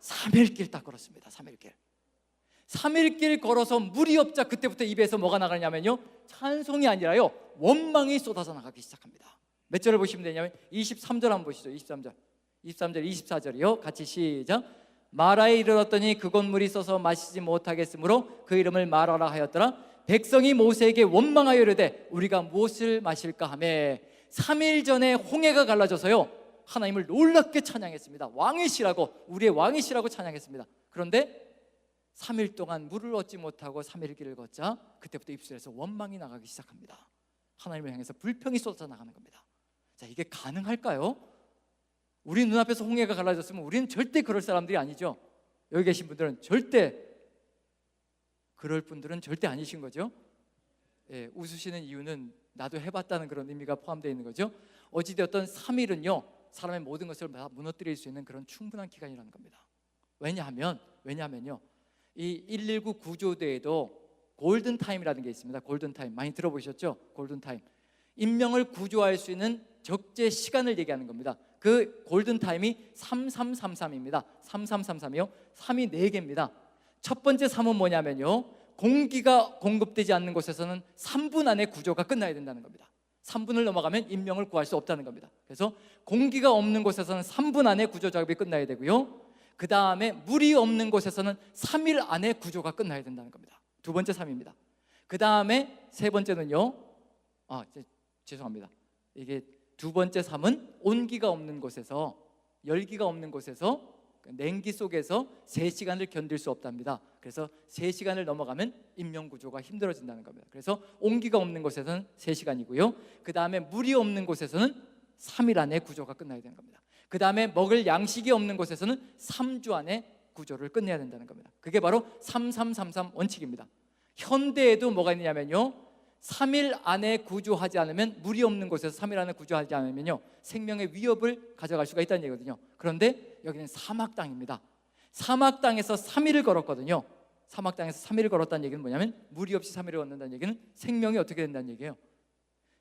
3일 길 딱 걸었습니다. 3일 길 걸어서 물이 없자 그때부터 입에서 뭐가 나가냐면요, 찬송이 아니라요, 원망이 쏟아져 나가기 시작합니다. 몇 절을 보시면 되냐면 23절 한번 보시죠. 23절 24절이요. 같이 시작. 마라에 이르렀더니 그곳 물이 써서 마시지 못하겠으므로 그 이름을 마라라 하였더라. 백성이 모세에게 원망하여 이르되 우리가 무엇을 마실까 하매 3일 전에 홍해가 갈라져서요, 하나님을 놀랍게 찬양했습니다. 왕이시라고, 우리의 왕이시라고 찬양했습니다. 그런데 3일 동안 물을 얻지 못하고 3일 길을 걷자 그때부터 입술에서 원망이 나가기 시작합니다. 하나님을 향해서 불평이 쏟아져 나가는 겁니다. 자, 이게 가능할까요? 우리 눈앞에서 홍해가 갈라졌으면 우리는 절대 그럴 사람들이 아니죠. 여기 계신 분들은 절대 그럴 분들은 절대 아니신 거죠. 웃으시는 이유는 나도 해봤다는 그런 의미가 포함되어 있는 거죠. 어찌되었든 3일은요, 사람의 모든 것을 다 무너뜨릴 수 있는 그런 충분한 기간이라는 겁니다. 왜냐하면요, 이 119 구조대에도 골든타임이라는 게 있습니다. 골든타임 많이 들어보셨죠? 골든타임. 인명을 구조할 수 있는 적재 시간을 얘기하는 겁니다. 그 골든타임이 3333입니다. 3333이요. 3이 4개입니다. 첫 번째 3은 뭐냐면요, 공기가 공급되지 않는 곳에서는 3분 안에 구조가 끝나야 된다는 겁니다. 3분을 넘어가면 인명을 구할 수 없다는 겁니다. 그래서 공기가 없는 곳에서는 3분 안에 구조 작업이 끝나야 되고요, 그 다음에 물이 없는 곳에서는 3일 안에 구조가 끝나야 된다는 겁니다. 두 번째 3입니다. 그 다음에 세 번째는요, 죄송합니다. 이게 두 번째 3은 온기가 없는 곳에서, 열기가 없는 곳에서, 냉기 속에서 3시간을 견딜 수 없답니다. 그래서 3시간을 넘어가면 인명구조가 힘들어진다는 겁니다. 그래서 온기가 없는 곳에서는 3시간이고요, 그 다음에 물이 없는 곳에서는 3일 안에 구조가 끝나야 되는 겁니다. 그 다음에 먹을 양식이 없는 곳에서는 3주 안에 구조를 끝내야 된다는 겁니다. 그게 바로 3333 원칙입니다. 현대에도 뭐가 있냐면요, 3일 안에 구조하지 않으면, 물이 없는 곳에서 3일 안에 구조하지 않으면요 생명의 위협을 가져갈 수가 있다는 얘기거든요. 그런데 여기는 사막 땅입니다. 사막 땅에서 3일을 걸었거든요. 사막 땅에서 3일을 걸었다는 얘기는 뭐냐면, 물이 없이 3일을 걷는다는 얘기는 생명이 어떻게 된다는 얘기예요?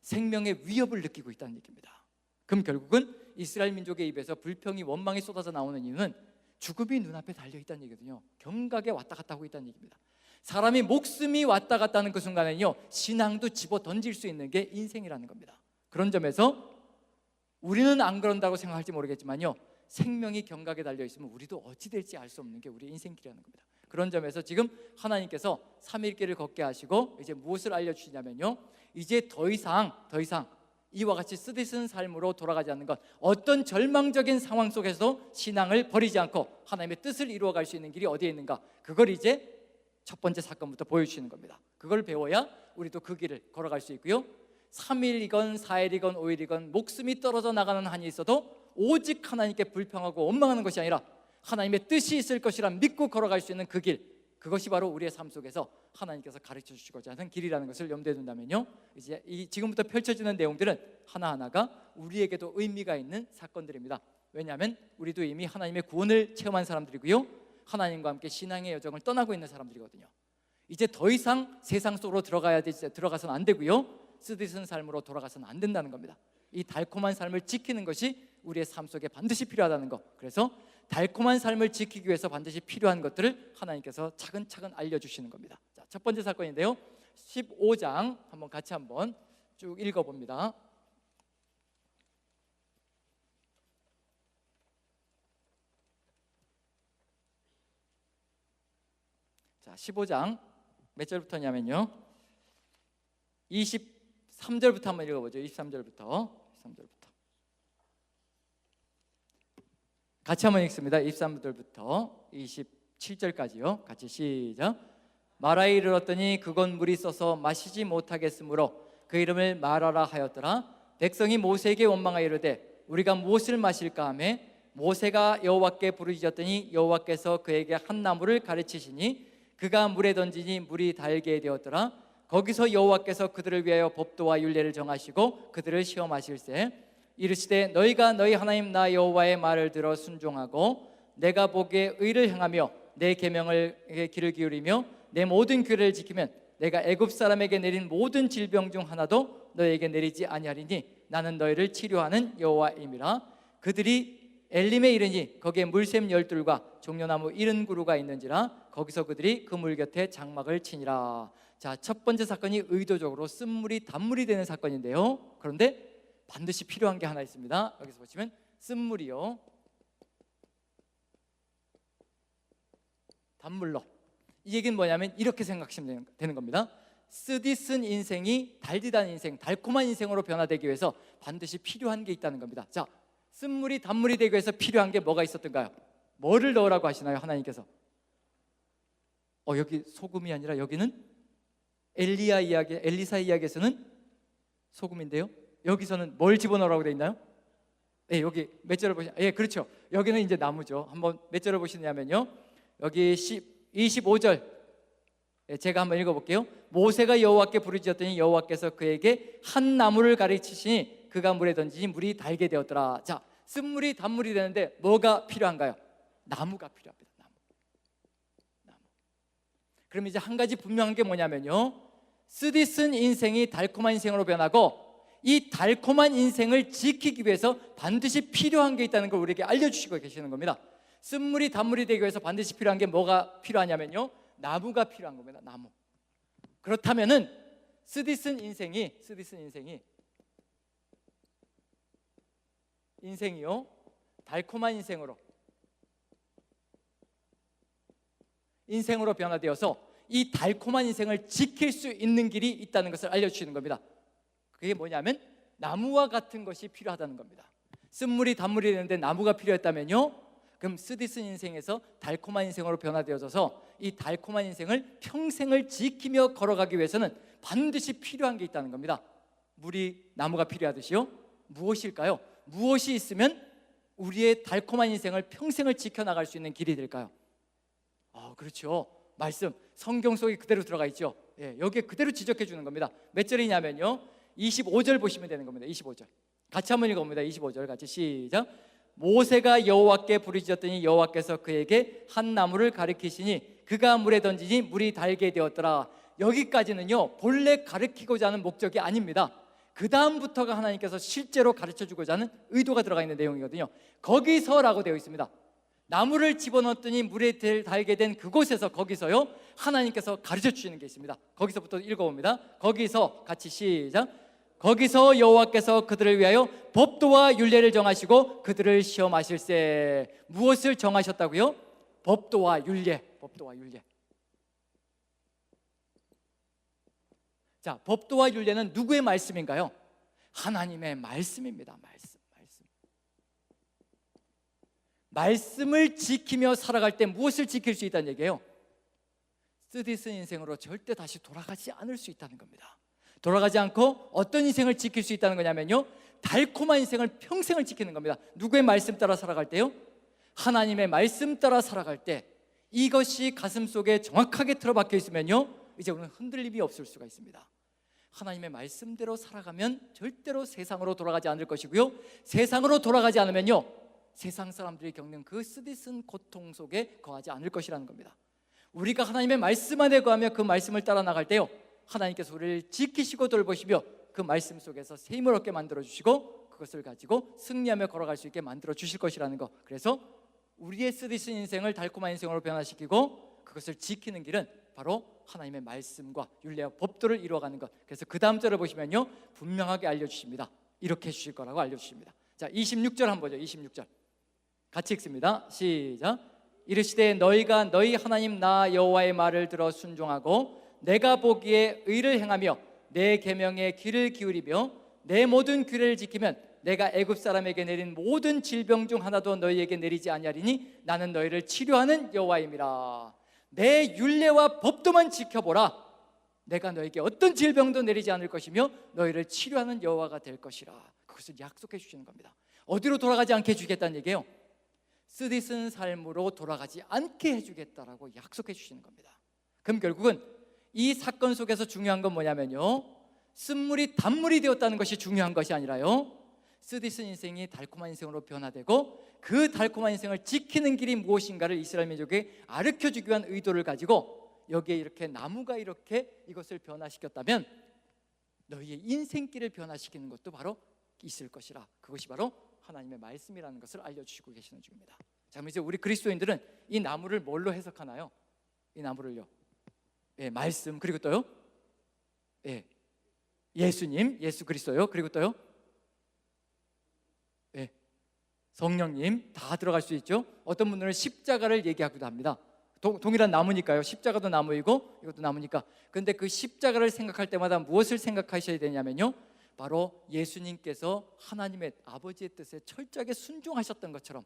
생명의 위협을 느끼고 있다는 얘기입니다. 그럼 결국은 이스라엘 민족의 입에서 불평이, 원망이 쏟아져 나오는 이유는 죽음이 눈앞에 달려있다는 얘기거든요. 경각에 왔다 갔다 하고 있다는 얘기입니다. 사람이 목숨이 왔다 갔다 하는 그 순간에는요 신앙도 집어 던질 수 있는 게 인생이라는 겁니다. 그런 점에서 우리는 안 그런다고 생각할지 모르겠지만요, 생명이 경각에 달려있으면 우리도 어찌 될지 알 수 없는 게 우리의 인생길이라는 겁니다. 그런 점에서 지금 하나님께서 3일길을 걷게 하시고 이제 무엇을 알려주시냐면요, 이제 더 이상 이와 같이 쓰디쓴 삶으로 돌아가지 않는 것, 어떤 절망적인 상황 속에서 신앙을 버리지 않고 하나님의 뜻을 이루어갈 수 있는 길이 어디에 있는가, 그걸 이제 첫 번째 사건부터 보여주시는 겁니다. 그걸 배워야 우리도 그 길을 걸어갈 수 있고요, 3일이건 4일이건 5일이건 목숨이 떨어져 나가는 한이 있어도 오직 하나님께 불평하고 원망하는 것이 아니라 하나님의 뜻이 있을 것이라 믿고 걸어갈 수 있는 그 길, 그것이 바로 우리의 삶 속에서 하나님께서 가르쳐 주시고자 하는 길이라는 것을 염두에 둔다면요, 이제 이 지금부터 펼쳐지는 내용들은 하나하나가 우리에게도 의미가 있는 사건들입니다. 왜냐하면 우리도 이미 하나님의 구원을 체험한 사람들이고요, 하나님과 함께 신앙의 여정을 떠나고 있는 사람들이거든요. 이제 더 이상 세상 속으로 들어가서는 안 되고요, 쓰디쓴 삶으로 돌아가서는 안 된다는 겁니다. 이 달콤한 삶을 지키는 것이 우리의 삶 속에 반드시 필요하다는 것, 그래서 달콤한 삶을 지키기 위해서 반드시 필요한 것들을 하나님께서 차근차근 알려주시는 겁니다. 자, 첫 번째 사건인데요, 15장 같이 한번 쭉 읽어봅니다. 자, 15장 몇 절부터냐면요 23절부터 한번 읽어보죠. 23절부터 같이 한번 읽습니다. 23절부터 27절까지요. 같이 시작. 마라에 이르렀더니 그건 물이 써서 마시지 못하겠으므로 그 이름을 마라라 하였더라. 백성이 모세에게 원망하여 이르되 우리가 무엇을 마실까 하며 모세가 여호와께 부르짖었더니 여호와께서 그에게 한 나무를 가르치시니 그가 물에 던지니 물이 달게 되었더라. 거기서 여호와께서 그들을 위하여 법도와 율례를 정하시고 그들을 시험하실세 이르시되 너희가 너희 하나님 나 여호와의 말을 들어 순종하고 내가 보기에 의를 행하며 내 계명을 귀를 기울이며 내 모든 규례를 지키면 내가 애굽 사람에게 내린 모든 질병 중 하나도 너희에게 내리지 아니하리니 나는 너희를 치료하는 여호와임이라. 그들이 엘림에 이르니 거기에 물샘 12과 종려나무 70그루가 있는지라 거기서 그들이 그 물 곁에 장막을 치니라. 자, 첫 번째 사건이 의도적으로 쓴물이 단물이 되는 사건인데요, 그런데 반드시 필요한 게 하나 있습니다. 여기서 보시면 쓴물이요 단물로, 이 얘기는 뭐냐면 이렇게 생각하시면 되는 겁니다. 쓰디쓴 인생이 달디단 인생, 달콤한 인생으로 변화되기 위해서 반드시 필요한 게 있다는 겁니다. 자, 쓴물이 단물이 되기 위해서 필요한 게 뭐가 있었던가요? 뭐를 넣으라고 하시나요, 하나님께서? 여기 소금이 아니라 여기는 엘리사 이야기에서는 소금인데요, 여기서는 뭘 집어넣으라고 되어 있나요? 네, 여기 몇 절을 보시면, 그렇죠. 여기는 이제 나무죠. 한번 몇 절을 보시냐면요, 여기 25절 제가 한번 읽어볼게요. 모세가 여호와께 부르짖었더니 여호와께서 그에게 한 나무를 가르치시니 그가 물에 던지니 물이 달게 되었더라. 자, 쓴물이 단물이 되는데 뭐가 필요한가요? 나무가 필요합니다. 나무. 그럼 이제 한 가지 분명한 게 뭐냐면요, 쓰디쓴 인생이 달콤한 인생으로 변하고 이 달콤한 인생을 지키기 위해서 반드시 필요한 게 있다는 걸 우리에게 알려주시고 계시는 겁니다. 쓴물이 단물이 되기 위해서 반드시 필요한 게 뭐가 필요하냐면요, 나무가 필요한 겁니다. 나무. 그렇다면은 쓰디쓴 인생이요 달콤한 인생으로 변화되어서 이 달콤한 인생을 지킬 수 있는 길이 있다는 것을 알려주시는 겁니다. 그게 뭐냐면 나무와 같은 것이 필요하다는 겁니다. 쓴물이 단물이 되는데 나무가 필요했다면요, 그럼 쓰디쓴 인생에서 달콤한 인생으로 변화되어져서 이 달콤한 인생을 평생을 지키며 걸어가기 위해서는 반드시 필요한 게 있다는 겁니다. 물이 나무가 필요하듯이요. 무엇일까요? 무엇이 있으면 우리의 달콤한 인생을 평생을 지켜나갈 수 있는 길이 될까요? 그렇죠. 말씀, 성경 속에 그대로 들어가 있죠. 여기에 그대로 지적해 주는 겁니다. 몇 절이냐면요, 25절 보시면 되는 겁니다. 25절 같이 한번 읽어봅니다. 25절 같이 시작. 모세가 여호와께 부르짖었더니 여호와께서 그에게 한 나무를 가리키시니 그가 물에 던지니 물이 달게 되었더라. 여기까지는요, 본래 가르치고자 하는 목적이 아닙니다. 그 다음부터가 하나님께서 실제로 가르쳐주고자 하는 의도가 들어가 있는 내용이거든요. 거기서라고 되어 있습니다. 나무를 집어넣었더니 물에 달게 된 그곳에서, 거기서요, 하나님께서 가르쳐 주시는 게 있습니다. 거기서부터 읽어봅니다. 거기서 같이 시작. 거기서 여호와께서 그들을 위하여 법도와 율례를 정하시고 그들을 시험하실세. 무엇을 정하셨다고요? 법도와 율례. 법도와 율례. 자, 법도와 율례는 누구의 말씀인가요? 하나님의 말씀입니다. 말씀을 지키며 살아갈 때 무엇을 지킬 수 있다는 얘기예요? 쓰디쓴 인생으로 절대 다시 돌아가지 않을 수 있다는 겁니다. 돌아가지 않고 어떤 인생을 지킬 수 있다는 거냐면요, 달콤한 인생을 평생을 지키는 겁니다. 누구의 말씀 따라 살아갈 때요? 하나님의 말씀 따라 살아갈 때 이것이 가슴속에 정확하게 틀어박혀 있으면요, 이제 우리는 흔들림이 없을 수가 있습니다. 하나님의 말씀대로 살아가면 절대로 세상으로 돌아가지 않을 것이고요, 세상으로 돌아가지 않으면요, 세상 사람들이 겪는 그 쓰디쓴 고통 속에 거하지 않을 것이라는 겁니다. 우리가 하나님의 말씀 안에 거하며 그 말씀을 따라 나갈 때요, 하나님께서 우리를 지키시고 돌보시며 그 말씀 속에서 새 힘을 얻게 만들어주시고 그것을 가지고 승리하며 걸어갈 수 있게 만들어주실 것이라는 것. 그래서 우리의 쓰디쓴 인생을 달콤한 인생으로 변화시키고 그것을 지키는 길은 바로 하나님의 말씀과 율례와 법도를 이루어가는 것. 그래서 그 다음 절을 보시면요, 분명하게 알려주십니다. 이렇게 해주실 거라고 알려주십니다. 자, 26절 한번 보죠. 26절 같이 읽습니다. 시작. 이르시되 너희가 너희 하나님 나 여호와의 말을 들어 순종하고 내가 보기에 의를 행하며 내 계명에 귀를 기울이며 내 모든 규례를 지키면 내가 애굽 사람에게 내린 모든 질병 중 하나도 너희에게 내리지 아니하리니 나는 너희를 치료하는 여호와임이라. 내 율례와 법도만 지켜보라. 내가 너에게 어떤 질병도 내리지 않을 것이며 너희를 치료하는 여호와가 될 것이라. 그것을 약속해 주시는 겁니다. 어디로 돌아가지 않게 해주겠다는 얘기예요? 쓰디쓴 삶으로 돌아가지 않게 해주겠다라고 약속해 주시는 겁니다. 그럼 결국은 이 사건 속에서 중요한 건 뭐냐면요, 쓴물이 단물이 되었다는 것이 중요한 것이 아니라요, 쓰디쓴 인생이 달콤한 인생으로 변화되고 그 달콤한 인생을 지키는 길이 무엇인가를 이스라엘 민족에게 가르쳐주기 위한 의도를 가지고 여기에 이렇게 나무가 이렇게 이것을 변화시켰다면 너희의 인생길을 변화시키는 것도 바로 있을 것이라. 그것이 바로 하나님의 말씀이라는 것을 알려주시고 계시는 중입니다. 자, 그럼 이제 우리 그리스도인들은 이 나무를 뭘로 해석하나요? 이 나무를요, 말씀, 그리고 또요, 예수님, 예수 그리스도요, 그리고 또요, 성령님, 다 들어갈 수 있죠. 어떤 분들은 십자가를 얘기하기도 합니다. 동일한 나무니까요. 십자가도 나무이고 이것도 나무니까. 그런데 그 십자가를 생각할 때마다 무엇을 생각하셔야 되냐면요, 바로 예수님께서 하나님의 아버지의 뜻에 철저하게 순종하셨던 것처럼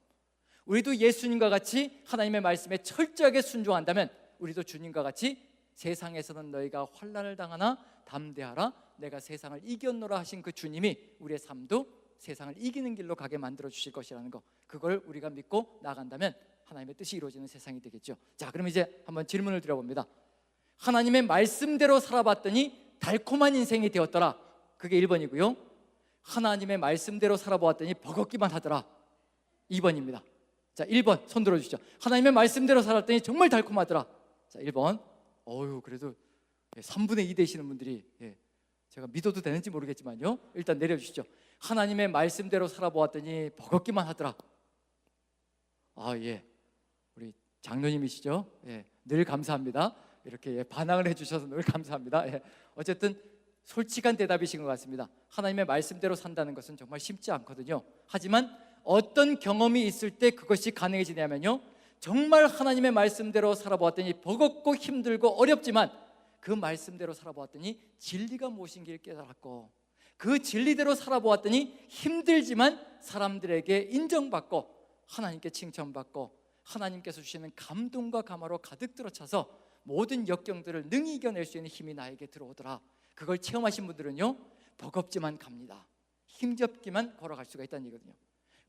우리도 예수님과 같이 하나님의 말씀에 철저하게 순종한다면 우리도 주님과 같이 세상에서는 너희가 환난을 당하나 담대하라 내가 세상을 이겼노라 하신 그 주님이 우리의 삶도 세상을 이기는 길로 가게 만들어 주실 것이라는 거, 그걸 우리가 믿고 나간다면 하나님의 뜻이 이루어지는 세상이 되겠죠. 자, 그럼 이제 한번 질문을 드려봅니다. 하나님의 말씀대로 살아봤더니 달콤한 인생이 되었더라. 그게 1번이고요. 하나님의 말씀대로 살아보았더니 버겁기만 하더라. 2번입니다. 자, 1번 손 들어주시죠. 하나님의 말씀대로 살았더니 정말 달콤하더라. 자, 1번. 그래도 3분의 2 되시는 분들이, 제가 믿어도 되는지 모르겠지만요, 일단 내려주시죠. 하나님의 말씀대로 살아보았더니 버겁기만 하더라. 우리 장로님이시죠? 늘 감사합니다. 이렇게 반항을 해주셔서 늘 감사합니다. 어쨌든 솔직한 대답이신 것 같습니다. 하나님의 말씀대로 산다는 것은 정말 쉽지 않거든요. 하지만 어떤 경험이 있을 때 그것이 가능해지냐면요, 정말 하나님의 말씀대로 살아보았더니 버겁고 힘들고 어렵지만 그 말씀대로 살아보았더니 진리가 무엇인지를 깨달았고 그 진리대로 살아보았더니 힘들지만 사람들에게 인정받고 하나님께 칭찬받고 하나님께서 주시는 감동과 감화로 가득 들어차서 모든 역경들을 능히 이겨낼 수 있는 힘이 나에게 들어오더라. 그걸 체험하신 분들은요, 버겁지만 갑니다. 힘겹기만 걸어갈 수가 있다는 얘기거든요.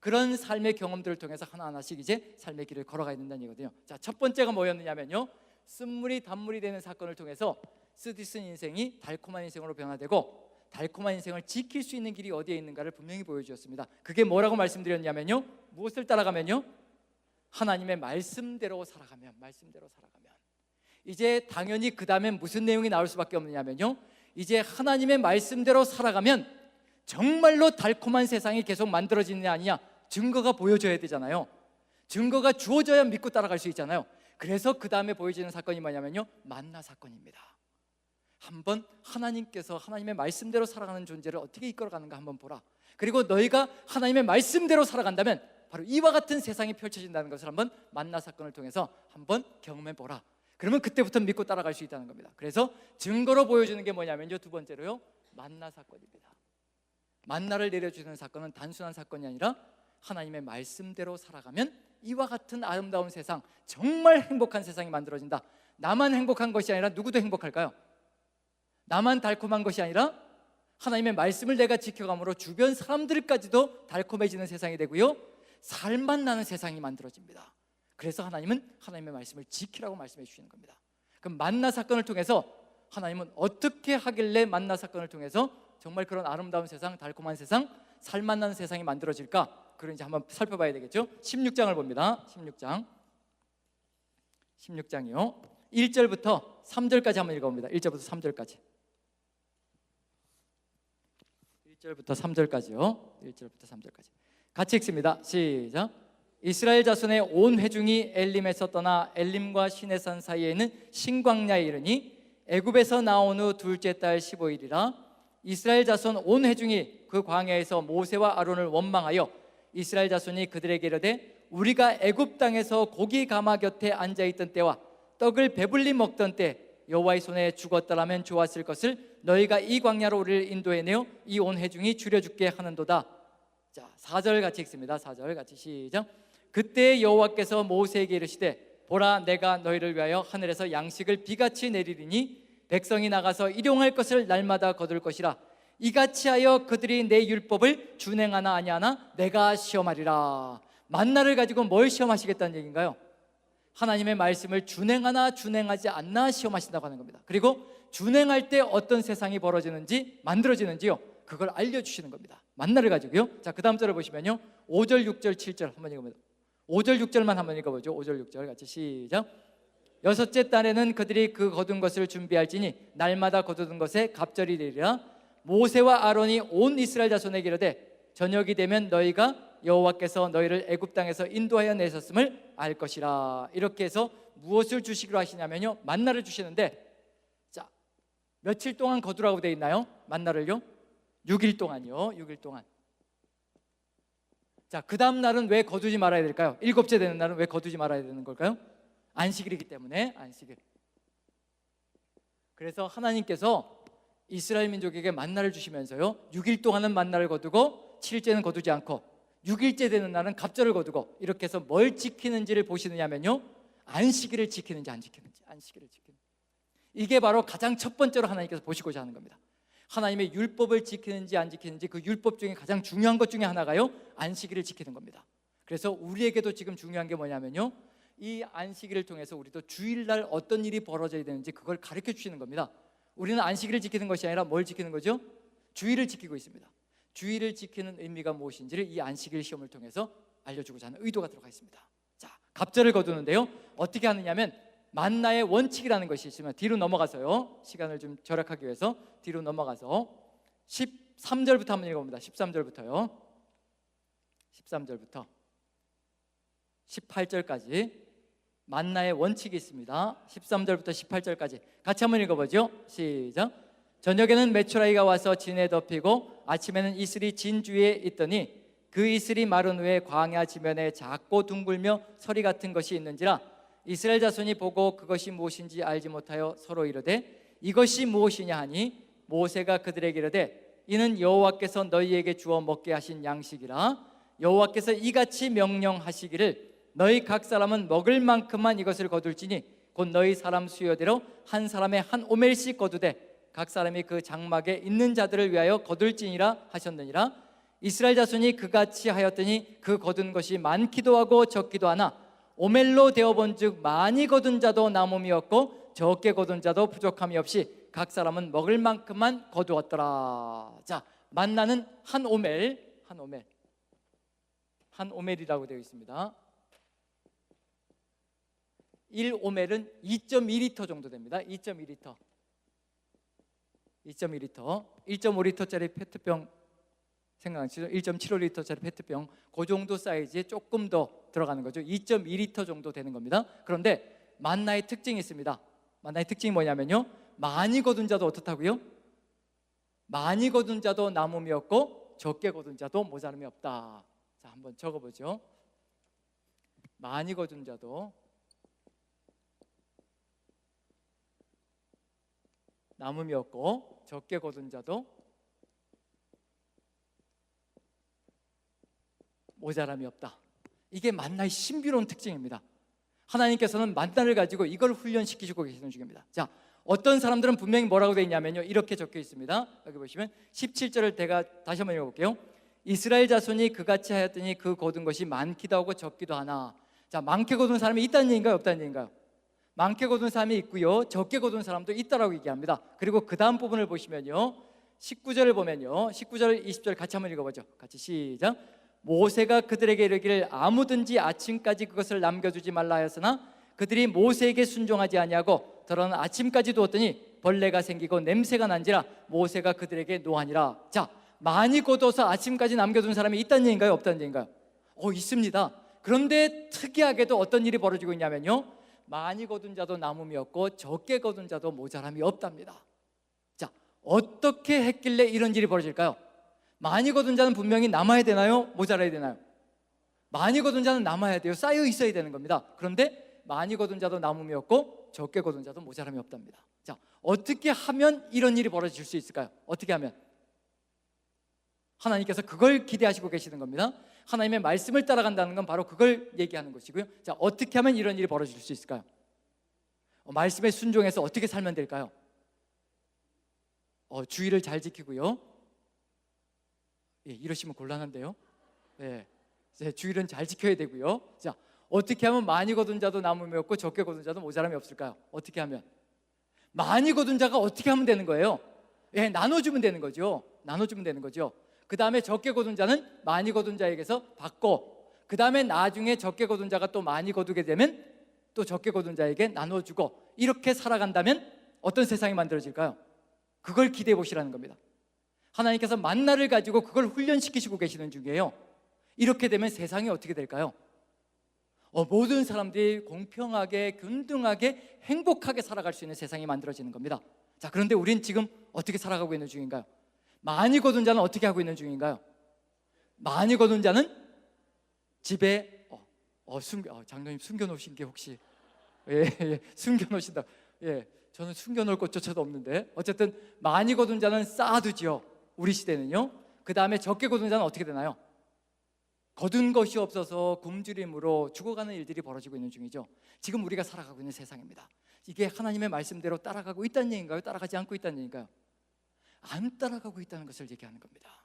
그런 삶의 경험들을 통해서 하나하나씩 이제 삶의 길을 걸어가야 된다는 얘기거든요. 자, 첫 번째가 뭐였느냐면요, 쓴물이 단물이 되는 사건을 통해서 쓰디쓴 인생이 달콤한 인생으로 변화되고 달콤한 인생을 지킬 수 있는 길이 어디에 있는가를 분명히 보여주었습니다. 그게 뭐라고 말씀드렸냐면요, 무엇을 따라가면요, 하나님의 말씀대로 살아가면, 이제 당연히 그 다음에 무슨 내용이 나올 수밖에 없느냐면요, 이제 하나님의 말씀대로 살아가면 정말로 달콤한 세상이 계속 만들어지느냐 아니냐 증거가 보여져야 되잖아요. 증거가 주어져야 믿고 따라갈 수 있잖아요. 그래서 그 다음에 보여지는 사건이 뭐냐면요, 만나 사건입니다. 한번 하나님께서 하나님의 말씀대로 살아가는 존재를 어떻게 이끌어가는가 한번 보라. 그리고 너희가 하나님의 말씀대로 살아간다면 바로 이와 같은 세상이 펼쳐진다는 것을 한번 만나 사건을 통해서 한번 경험해 보라. 그러면 그때부터 믿고 따라갈 수 있다는 겁니다. 그래서 증거로 보여주는 게 뭐냐면요, 두 번째로요, 만나 사건입니다. 만나를 내려주는 사건은 단순한 사건이 아니라 하나님의 말씀대로 살아가면 이와 같은 아름다운 세상, 정말 행복한 세상이 만들어진다. 나만 행복한 것이 아니라 누구도 행복할까요? 나만 달콤한 것이 아니라 하나님의 말씀을 내가 지켜감으로 주변 사람들까지도 달콤해지는 세상이 되고요, 살만 나는 세상이 만들어집니다. 그래서 하나님은 하나님의 말씀을 지키라고 말씀해 주시는 겁니다. 그럼 만나 사건을 통해서 하나님은 어떻게 하길래 만나 사건을 통해서 정말 그런 아름다운 세상, 달콤한 세상, 살만 나는 세상이 만들어질까? 그걸 이제 한번 살펴봐야 되겠죠. 16장을 봅니다. 16장이요, 1절부터 3절까지 한번 읽어봅니다. 1절부터 3절까지. 1절부터 3절까지요. 1절부터 3절까지 같이 읽습니다. 시작. 이스라엘 자손의 온 회중이 엘림에서 떠나 엘림과 시내산 사이에 있는 신광야에 이르니 애굽에서 나온 후 둘째 달 15일이라 이스라엘 자손 온 회중이 그 광야에서 모세와 아론을 원망하여 이스라엘 자손이 그들에게 이르되 우리가 애굽 땅에서 고기 가마 곁에 앉아있던 때와 떡을 배불리 먹던 때 여호와의 손에 죽었더라면 좋았을 것을 너희가 이 광야로 우리를 인도해내어 이 온 회중이 줄여 죽게 하는도다. 자, 4절 같이 읽습니다. 4절 같이 시작. 그때 여호와께서 모세에게 이르시되 보라, 내가 너희를 위하여 하늘에서 양식을 비같이 내리리니 백성이 나가서 일용할 것을 날마다 거둘 것이라. 이같이 하여 그들이 내 율법을 준행하나 아니하나 내가 시험하리라. 만나를 가지고 뭘 시험하시겠다는 얘기인가요? 하나님의 말씀을 준행하나 준행하지 않나 시험하신다고 하는 겁니다. 그리고 준행할 때 어떤 세상이 벌어지는지 만들어지는지요, 그걸 알려주시는 겁니다. 만나를 가지고요. 자, 그 다음 절을 보시면요, 5절, 6절, 7절 한번 읽어봅니다. 5절, 6절만 한번 읽어보죠. 5절, 6절 같이 시작. 여섯째 달에는 그들이 그 거둔 것을 준비할지니 날마다 거두는 것에 갑절이 되리라. 모세와 아론이 온 이스라엘 자손에게 이르되 저녁이 되면 너희가 여호와께서 너희를 애굽 땅에서 인도하여 내셨음을 알 것이라. 이렇게 해서 무엇을 주시기로 하시냐면요, 만나를 주시는데, 자, 며칠 동안 거두라고 되어 있나요? 만나를요? 6일 동안이요. 6일 동안. 자, 그 다음 날은 왜 거두지 말아야 될까요? 일곱째 되는 날은 왜 거두지 말아야 되는 걸까요? 안식일이기 때문에. 안식일. 그래서 하나님께서 이스라엘 민족에게 만나를 주시면서요, 6일 동안은 만나를 거두고 7일째는 거두지 않고 6일째 되는 날은 갑절을 거두고, 이렇게 해서 뭘 지키는지를 보시느냐면요, 안식일을 지키는지 안 지키는지. 안식일을 지키는, 이게 바로 가장 첫 번째로 하나님께서 보시고자 하는 겁니다. 하나님의 율법을 지키는지 안 지키는지, 그 율법 중에 가장 중요한 것 중에 하나가요, 안식일을 지키는 겁니다. 그래서 우리에게도 지금 중요한 게 뭐냐면요, 이 안식일을 통해서 우리도 주일날 어떤 일이 벌어져야 되는지 그걸 가르쳐 주시는 겁니다. 우리는 안식일을 지키는 것이 아니라 뭘 지키는 거죠? 주일을 지키고 있습니다. 주일을 지키는 의미가 무엇인지를 이 안식일 시험을 통해서 알려주고자 하는 의도가 들어가 있습니다. 자, 갑절을 거두는데요, 어떻게 하느냐면 만나의 원칙이라는 것이 있으면 뒤로 넘어가서요, 시간을 좀 절약하기 위해서 뒤로 넘어가서 13절부터 한번 읽어봅니다. 13절부터요. 13절부터 18절까지 만나의 원칙이 있습니다. 13절부터 18절까지 같이 한번 읽어보죠. 시작. 저녁에는 메추라기가 와서 진에 덮이고 아침에는 이슬이 진 주위에 있더니 그 이슬이 마른 후에 광야 지면에 작고 둥글며 서리 같은 것이 있는지라. 이스라엘 자손이 보고 그것이 무엇인지 알지 못하여 서로 이르되 이것이 무엇이냐 하니 모세가 그들에게 이르되 이는 여호와께서 너희에게 주어 먹게 하신 양식이라. 여호와께서 이같이 명령하시기를 너희 각 사람은 먹을 만큼만 이것을 거둘지니 곧 너희 사람 수요대로 한 사람의 한 오멜씩 거두되 각 사람이 그 장막에 있는 자들을 위하여 거둘지니라 하셨느니라. 이스라엘 자손이 그같이 하였더니 그 거둔 것이 많기도 하고 적기도 하나 오멜로 되어본즉 많이 거둔 자도 남음이 없고 적게 거둔 자도 부족함이 없이 각 사람은 먹을 만큼만 거두었더라. 자, 만나는 한 오멜이라고 되어 있습니다. 1오멜은 2.2리터 정도 됩니다. 2.2리터. 1.5리터짜리 페트병 생각하시죠? 1.75리터짜리 페트병, 그 정도 사이즈에 조금 더 들어가는 거죠. 2.2리터 정도 되는 겁니다. 그런데 만나의 특징이 있습니다. 만나의 특징이 뭐냐면요, 많이 거둔 자도 어떻다고요? 많이 거둔 자도 남음이 없고 적게 거둔 자도 모자람이 없다. 자, 한번 적어보죠. 많이 거둔 자도 남음이 없고 적게 거둔 자도 모자람이 없다. 이게 만나의 신비로운 특징입니다. 하나님께서는 만나를 가지고 이걸 훈련시키시고 계시는 중입니다. 자, 어떤 사람들은 분명히 뭐라고 되어 있냐면요, 이렇게 적혀 있습니다. 여기 보시면 17절을 제가 다시 한번 읽어볼게요. 이스라엘 자손이 그같이 하였더니 그 거둔 것이 많기도 하고 적기도 하나. 자, 많게 거둔 사람이 있다는 얘기인가요, 없다는 얘기인가요? 많게 거둔 사람이 있고요, 적게 거둔 사람도 있다라고 얘기합니다. 그리고 그 다음 부분을 보시면요, 19절을 보면요, 19절 20절 같이 한번 읽어보죠. 같이 시작. 모세가 그들에게 이르기를 아무든지 아침까지 그것을 남겨두지 말라 하였으나 그들이 모세에게 순종하지 아니하고 더러는 아침까지 두었더니 벌레가 생기고 냄새가 난지라 모세가 그들에게 노하니라. 자, 많이 거둬서 아침까지 남겨둔 사람이 있다는 얘기인가요, 없다는 얘기인가요? 있습니다. 그런데 특이하게도 어떤 일이 벌어지고 있냐면요, 많이 거둔 자도 남음이 없고 적게 거둔 자도 모자람이 없답니다. 자, 어떻게 했길래 이런 일이 벌어질까요? 많이 거둔 자는 분명히 남아야 되나요? 모자라야 되나요? 많이 거둔 자는 남아야 돼요. 쌓여 있어야 되는 겁니다. 그런데 많이 거둔 자도 남음이 없고 적게 거둔 자도 모자람이 없답니다. 자, 어떻게 하면 이런 일이 벌어질 수 있을까요? 어떻게 하면? 하나님께서 그걸 기대하시고 계시는 겁니다. 하나님의 말씀을 따라간다는 건 바로 그걸 얘기하는 것이고요. 자, 어떻게 하면 이런 일이 벌어질 수 있을까요? 말씀에 순종해서 어떻게 살면 될까요? 주의를 잘 지키고요. 예, 이러시면 곤란한데요. 예, 주의는 잘 지켜야 되고요. 자, 어떻게 하면 많이 거둔 자도 남음이 없고 적게 거둔 자도 모자람이 없을까요? 어떻게 하면? 많이 거둔 자가 어떻게 하면 되는 거예요? 예, 나눠주면 되는 거죠. 나눠주면 되는 거죠. 그 다음에 적게 거둔 자는 많이 거둔 자에게서 받고, 그 다음에 나중에 적게 거둔 자가 또 많이 거두게 되면 또 적게 거둔 자에게 나눠주고, 이렇게 살아간다면 어떤 세상이 만들어질까요? 그걸 기대해 보시라는 겁니다. 하나님께서 만나를 가지고 그걸 훈련시키시고 계시는 중이에요. 이렇게 되면 세상이 어떻게 될까요? 모든 사람들이 공평하게, 균등하게, 행복하게 살아갈 수 있는 세상이 만들어지는 겁니다. 자, 그런데 우린 지금 어떻게 살아가고 있는 중인가요? 많이 거둔 자는 어떻게 하고 있는 중인가요? 많이 거둔 자는 집에 장로님 숨겨놓으신 게 혹시 숨겨놓으신다. 저는 숨겨놓을 것조차도 없는데, 어쨌든 많이 거둔 자는 쌓아두지요. 우리 시대는요. 그 다음에 적게 거둔 자는 어떻게 되나요? 거둔 것이 없어서 굶주림으로 죽어가는 일들이 벌어지고 있는 중이죠. 지금 우리가 살아가고 있는 세상입니다. 이게 하나님의 말씀대로 따라가고 있다는 얘기인가요? 따라가지 않고 있다는 얘기인가요? 안 따라가고 있다는 것을 얘기하는 겁니다.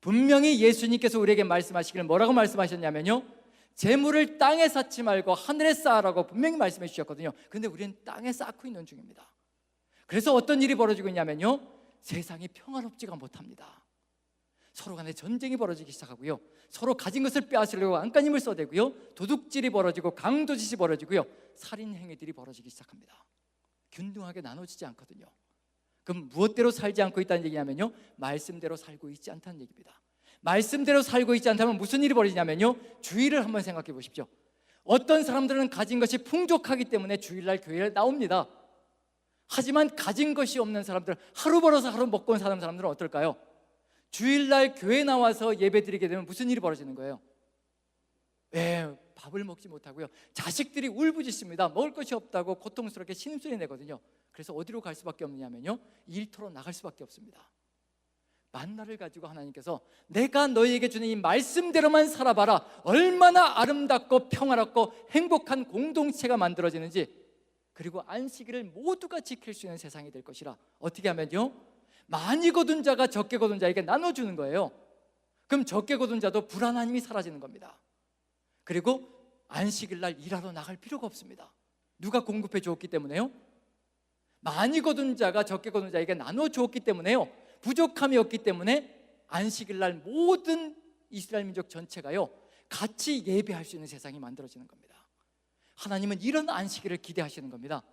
분명히 예수님께서 우리에게 말씀하시기를 뭐라고 말씀하셨냐면요, 재물을 땅에 쌓지 말고 하늘에 쌓으라고 분명히 말씀해 주셨거든요. 그런데 우리는 땅에 쌓고 있는 중입니다. 그래서 어떤 일이 벌어지고 있냐면요, 세상이 평화롭지가 못합니다. 서로 간에 전쟁이 벌어지기 시작하고요, 서로 가진 것을 빼앗으려고 안간힘을 써대고요, 도둑질이 벌어지고 강도짓이 벌어지고요, 살인 행위들이 벌어지기 시작합니다. 균등하게 나눠지지 않거든요. 그럼 무엇대로 살지 않고 있다는 얘기냐면요, 말씀대로 살고 있지 않다는 얘기입니다. 말씀대로 살고 있지 않다면 무슨 일이 벌어지냐면요, 주일을 한번 생각해 보십시오. 어떤 사람들은 가진 것이 풍족하기 때문에 주일날 교회에 나옵니다. 하지만 가진 것이 없는 사람들, 하루 벌어서 하루 먹고 사는 사람들은 어떨까요? 주일날 교회 나와서 예배드리게 되면 무슨 일이 벌어지는 거예요? 밥을 먹지 못하고요, 자식들이 울부짖습니다. 먹을 것이 없다고 고통스럽게 신음소리 내거든요. 그래서 어디로 갈 수밖에 없느냐면요, 일터로 나갈 수밖에 없습니다. 만나를 가지고 하나님께서 내가 너희에게 주는 이 말씀대로만 살아봐라, 얼마나 아름답고 평화롭고 행복한 공동체가 만들어지는지, 그리고 안식일을 모두가 지킬 수 있는 세상이 될 것이라. 어떻게 하면요, 많이 거둔 자가 적게 거둔 자에게 나눠주는 거예요. 그럼 적게 거둔 자도 불안한 힘이 사라지는 겁니다. 그리고 안식일 날 일하러 나갈 필요가 없습니다. 누가 공급해 주었기 때문에요. 많이 거둔 자가 적게 거둔 자에게 나눠 주었기 때문에요, 부족함이 없기 때문에 안식일 날 모든 이스라엘 민족 전체가요 같이 예배할 수 있는 세상이 만들어지는 겁니다. 하나님은 이런 안식일을 기대하시는 겁니다.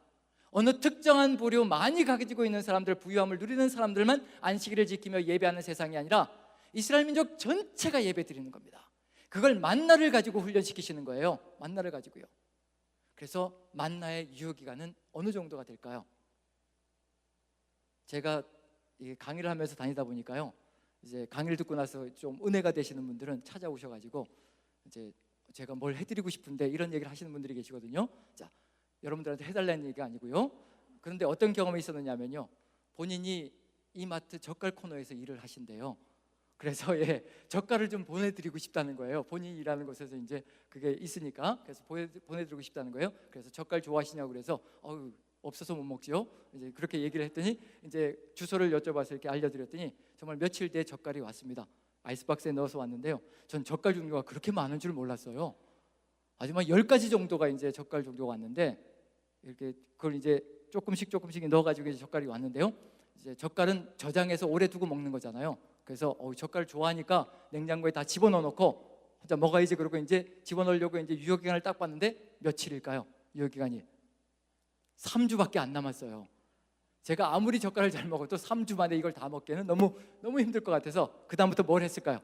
어느 특정한 부류, 많이 가지고 있는 사람들, 부유함을 누리는 사람들만 안식일을 지키며 예배하는 세상이 아니라 이스라엘 민족 전체가 예배 드리는 겁니다. 그걸 만나를 가지고 훈련시키시는 거예요. 만나를 가지고요. 그래서 만나의 유효기간은 어느 정도가 될까요? 제가 강의를 하면서 다니다 보니까요, 이제 강의를 듣고 나서 좀 은혜가 되시는 분들은 찾아오셔가지고 이제 제가 뭘 해드리고 싶은데 이런 얘기를 하시는 분들이 계시거든요. 자, 여러분들한테 해달라는 얘기가 아니고요. 그런데 어떤 경험이 있었느냐면요, 본인이 이마트 젓갈 코너에서 일을 하신대요. 그래서 젓갈을 좀 보내드리고 싶다는 거예요. 본인이 일하는 곳에서 이제 그게 있으니까. 그래서 보내드리고 싶다는 거예요. 그래서 젓갈 좋아하시냐고 그래서 없어서 못 먹지요. 이제 그렇게 얘기를 했더니 이제 주소를 여쭤봐서 이렇게 알려드렸더니 정말 며칠 뒤에 젓갈이 왔습니다. 아이스박스에 넣어서 왔는데요, 전 젓갈 종류가 그렇게 많은 줄 몰랐어요. 하지만 10가지 정도가 이제 젓갈 종류가 왔는데, 이렇게 그걸 이제 조금씩 넣어가지고 이제 젓갈이 왔는데요, 이제 젓갈은 저장해서 오래 두고 먹는 거잖아요. 그래서 젓갈 좋아하니까 냉장고에 다 집어넣어 놓고 혼자 먹어야지 그러고 이제 집어넣으려고 이제 유효기간을 딱 봤는데 며칠일까요? 유효기간이 3주밖에 안 남았어요. 제가 아무리 젓갈을 잘 먹어도 3주 만에 이걸 다 먹기에는 너무 힘들 것 같아서 그 다음부터 뭘 했을까요?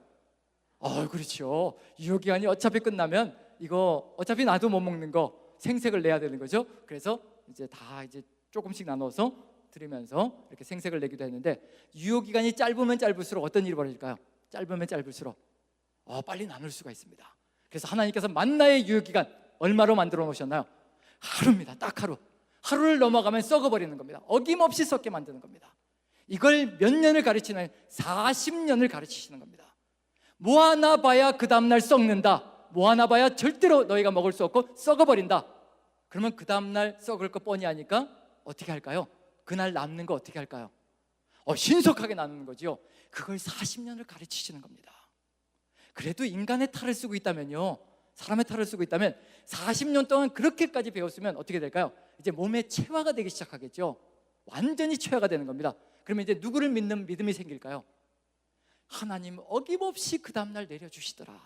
그렇죠. 유효기간이 어차피 끝나면 이거 어차피 나도 못 먹는 거 생색을 내야 되는 거죠. 그래서 이제 다 이제 조금씩 나눠서 드리면서 이렇게 생색을 내기도 했는데, 유효기간이 짧으면 짧을수록 어떤 일이 벌어질까요? 짧으면 짧을수록 빨리 나눌 수가 있습니다. 그래서 하나님께서 만나의 유효기간 얼마로 만들어 놓으셨나요? 하루입니다. 딱 하루. 하루를 넘어가면 썩어버리는 겁니다. 어김없이 썩게 만드는 겁니다. 이걸 몇 년을 가르치나요? 40년을 가르치시는 겁니다. 모아놔봐야 그 다음날 썩는다, 모아놔봐야 절대로 너희가 먹을 수 없고 썩어버린다. 그러면 그 다음날 썩을 거 뻔히 아니까 어떻게 할까요? 그날 남는 거 어떻게 할까요? 신속하게 나누는 거죠. 그걸 40년을 가르치시는 겁니다. 그래도 인간의 탈을 쓰고 있다면요, 사람의 탈을 쓰고 있다면 40년 동안 그렇게까지 배웠으면 어떻게 될까요? 이제 몸에 체화가 되기 시작하겠죠. 완전히 체화가 되는 겁니다. 그러면 이제 누구를 믿는 믿음이 생길까요? 하나님 어김없이 그 다음날 내려주시더라.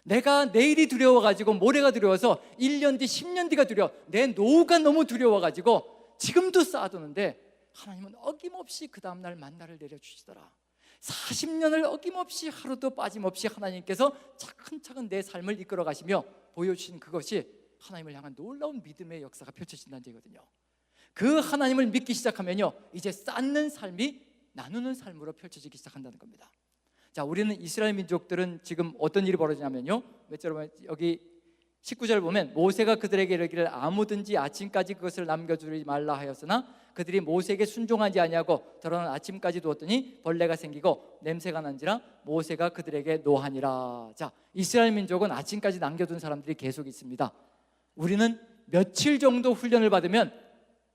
내가 내일이 두려워가지고 모레가 두려워서 1년 뒤 10년 뒤가 두려워, 내 노후가 너무 두려워가지고 지금도 쌓아두는데 하나님은 어김없이 그 다음날 만나를 내려주시더라. 40년을 어김없이 하루도 빠짐없이 하나님께서 차근차근 내 삶을 이끌어 가시며 보여주신 그것이 하나님을 향한 놀라운 믿음의 역사가 펼쳐진다는 얘기거든요. 그 하나님을 믿기 시작하면요, 이제 쌓는 삶이 나누는 삶으로 펼쳐지기 시작한다는 겁니다. 자, 우리는 이스라엘 민족들은 지금 어떤 일이 벌어지냐면요, 몇 절 보면 여기 19절 보면 모세가 그들에게 이르기를 아무든지 아침까지 그것을 남겨두지 말라 하였으나 그들이 모세에게 순종하지 아니하고 더러는 아침까지 두었더니 벌레가 생기고 냄새가 난지라 모세가 그들에게 노하니라. 자, 이스라엘 민족은 아침까지 남겨둔 사람들이 계속 있습니다. 우리는 며칠 정도 훈련을 받으면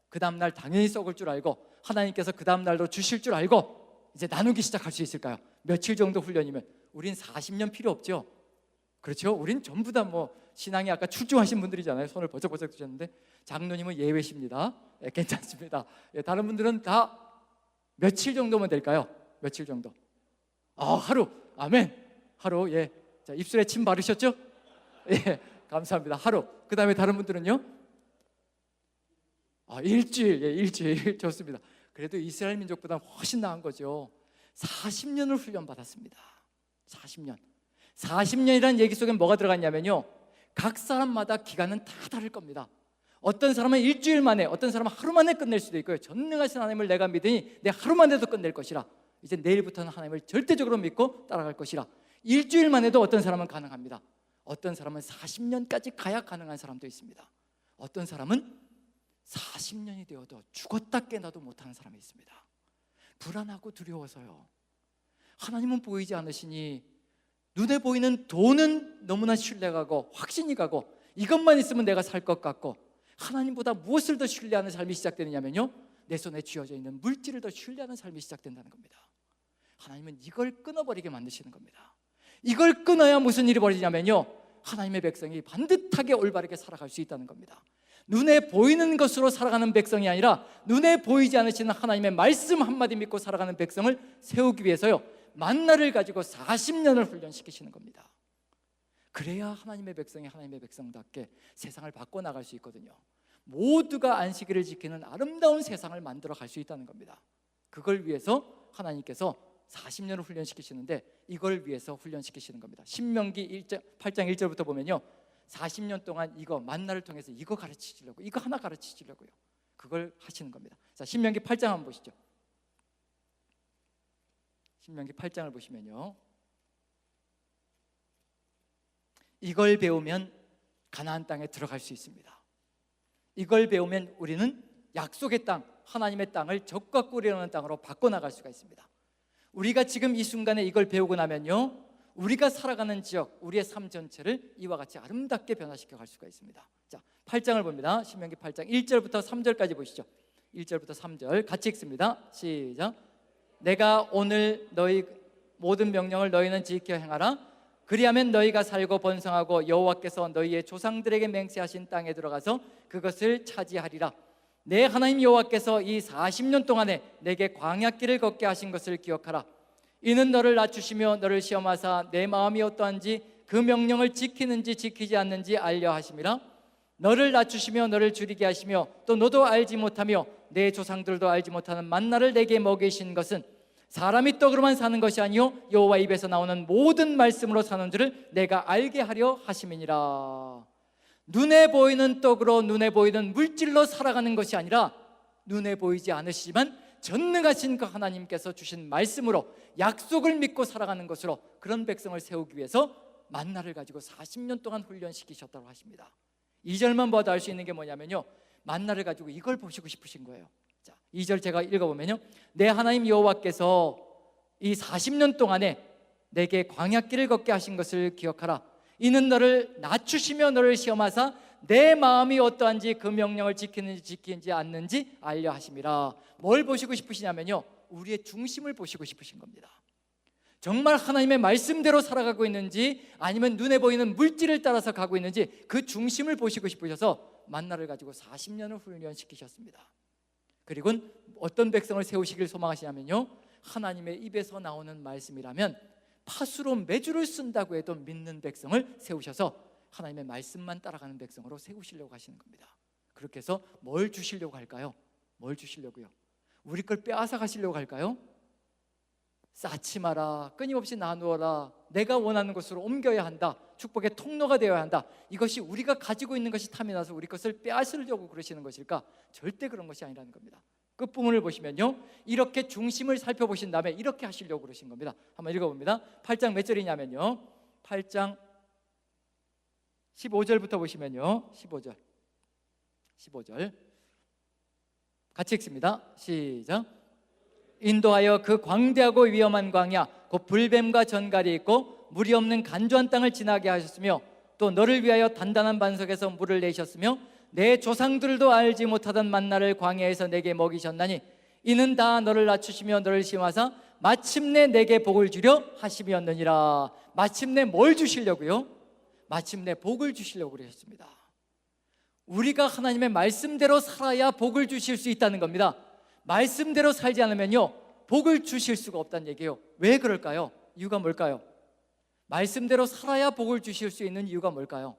그 다음날 당연히 썩을 줄 알고 하나님께서 그 다음날도 주실 줄 알고 이제 나누기 시작할 수 있을까요? 며칠 정도 훈련이면 우린 40년 필요 없죠. 그렇죠? 우린 전부 다 신앙이 아까 출중하신 분들이잖아요. 손을 버쩍버쩍 드셨는데 장로님은 예외십니다. 괜찮습니다. 다른 분들은 다 며칠 정도면 될까요? 며칠 정도? 하루. 아멘. 하루. 자, 입술에 침 바르셨죠? 감사합니다. 하루. 그 다음에 다른 분들은요? 일주일. 일주일. 좋습니다. 그래도 이스라엘 민족보다 훨씬 나은 거죠. 40년을 훈련받았습니다. 40년이라는 얘기 속에 뭐가 들어갔냐면요, 각 사람마다 기간은 다 다를 겁니다. 어떤 사람은 일주일 만에, 어떤 사람은 하루 만에 끝낼 수도 있고요. 전능하신 하나님을 내가 믿으니 내 하루 만에도 끝낼 것이라, 이제 내일부터는 하나님을 절대적으로 믿고 따라갈 것이라. 일주일 만에도 어떤 사람은 가능합니다. 어떤 사람은 40년까지 가야 가능한 사람도 있습니다. 어떤 사람은 40년이 되어도 죽었다 깨나도 못하는 사람이 있습니다. 불안하고 두려워서요. 하나님은 보이지 않으시니 눈에 보이는 돈은 너무나 신뢰가고 확신이 가고 이것만 있으면 내가 살 것 같고, 하나님보다 무엇을 더 신뢰하는 삶이 시작되느냐면요, 내 손에 쥐어져 있는 물질을 더 신뢰하는 삶이 시작된다는 겁니다. 하나님은 이걸 끊어버리게 만드시는 겁니다. 이걸 끊어야 무슨 일이 벌어지냐면요, 하나님의 백성이 반듯하게 올바르게 살아갈 수 있다는 겁니다. 눈에 보이는 것으로 살아가는 백성이 아니라 눈에 보이지 않으시는 하나님의 말씀 한마디 믿고 살아가는 백성을 세우기 위해서요, 만나를 가지고 40년을 훈련시키시는 겁니다. 그래야 하나님의 백성이 하나님의 백성답게 세상을 바꿔나갈 수 있거든요. 모두가 안식일을 지키는 아름다운 세상을 만들어 갈 수 있다는 겁니다. 그걸 위해서 하나님께서 40년을 훈련시키시는데 이걸 위해서 훈련시키시는 겁니다. 신명기 8장 1절부터 보면요, 40년 동안 이거 만나를 통해서 이거 가르치시려고, 이거 하나 가르치시려고요, 그걸 하시는 겁니다. 자, 신명기 8장 한번 보시죠. 신명기 8장을 보시면요, 이걸 배우면 가나안 땅에 들어갈 수 있습니다. 이걸 배우면 우리는 약속의 땅, 하나님의 땅을 적과 꿀이 흐르는 땅으로 바꿔나갈 수가 있습니다. 우리가 지금 이 순간에 이걸 배우고 나면요, 우리가 살아가는 지역, 우리의 삶 전체를 이와 같이 아름답게 변화시켜 갈 수가 있습니다. 자, 8장을 봅니다. 신명기 8장 1절부터 3절까지 보시죠. 1절부터 3절 같이 읽습니다. 시작. 내가 오늘 너희 모든 명령을 너희는 지켜 행하라. 그리하면 너희가 살고 번성하고 여호와께서 너희의 조상들에게 맹세하신 땅에 들어가서 그것을 차지하리라. 내 하나님 여호와께서 이 40년 동안에 내게 광야길을 걷게 하신 것을 기억하라. 이는 너를 낮추시며 너를 시험하사 내 마음이 어떠한지 그 명령을 지키는지 지키지 않는지 알려 하심이라. 너를 낮추시며 너를 줄이게 하시며 또 너도 알지 못하며 내 조상들도 알지 못하는 만나를 내게 먹이신 것은 사람이 떡으로만 사는 것이 아니요 여호와 입에서 나오는 모든 말씀으로 사는 줄을 내가 알게 하려 하심이니라. 눈에 보이는 떡으로 눈에 보이는 물질로 살아가는 것이 아니라 눈에 보이지 않으시지만 전능하신 그 하나님께서 주신 말씀으로 약속을 믿고 살아가는 것으로 그런 백성을 세우기 위해서 만나를 가지고 40년 동안 훈련시키셨다고 하십니다. 2절만 봐도 알 수 있는 게 뭐냐면요, 만나를 가지고 이걸 보시고 싶으신 거예요. 자, 2절 제가 읽어보면요, 내 하나님 여호와께서 이 40년 동안에 내게 광야길을 걷게 하신 것을 기억하라. 이는 너를 낮추시며 너를 시험하사 내 마음이 어떠한지 그 명령을 지키는지 지키지 않는지 알려 하심이라. 뭘 보시고 싶으시냐면요, 우리의 중심을 보시고 싶으신 겁니다. 정말 하나님의 말씀대로 살아가고 있는지 아니면 눈에 보이는 물질을 따라서 가고 있는지 그 중심을 보시고 싶으셔서 만나를 가지고 40년을 훈련시키셨습니다. 그리고 어떤 백성을 세우시길 소망하시냐면요, 하나님의 입에서 나오는 말씀이라면 파수로 매주를 쓴다고 해도 믿는 백성을 세우셔서 하나님의 말씀만 따라가는 백성으로 세우시려고 하시는 겁니다. 그렇게 해서 뭘 주시려고 할까요? 뭘 주시려고요? 우리 걸 빼앗아 가시려고 할까요? 쌓지 마라, 끊임없이 나누어라, 내가 원하는 곳으로 옮겨야 한다, 축복의 통로가 되어야 한다, 이것이 우리가 가지고 있는 것이 탐이 나서 우리 것을 빼앗으려고 그러시는 것일까? 절대 그런 것이 아니라는 겁니다. 끝부분을 보시면요, 이렇게 중심을 살펴보신 다음에 이렇게 하시려고 그러신 겁니다. 한번 읽어봅니다. 8장 몇 절이냐면요, 8장 15절부터 보시면요, 15절 같이 읽습니다. 시작. 인도하여 그 광대하고 위험한 광야 곧 불뱀과 전갈이 있고 물이 없는 간조한 땅을 지나게 하셨으며 또 너를 위하여 단단한 반석에서 물을 내셨으며 내 조상들도 알지 못하던 만나를 광야에서 내게 먹이셨나니 이는 다 너를 낮추시며 너를 시험하사 마침내 내게 복을 주려 하심이었느니라. 마침내 뭘 주시려고요? 마침내 복을 주시려고 그러셨습니다. 우리가 하나님의 말씀대로 살아야 복을 주실 수 있다는 겁니다. 말씀대로 살지 않으면요, 복을 주실 수가 없다는 얘기예요. 왜 그럴까요? 이유가 뭘까요? 말씀대로 살아야 복을 주실 수 있는 이유가 뭘까요?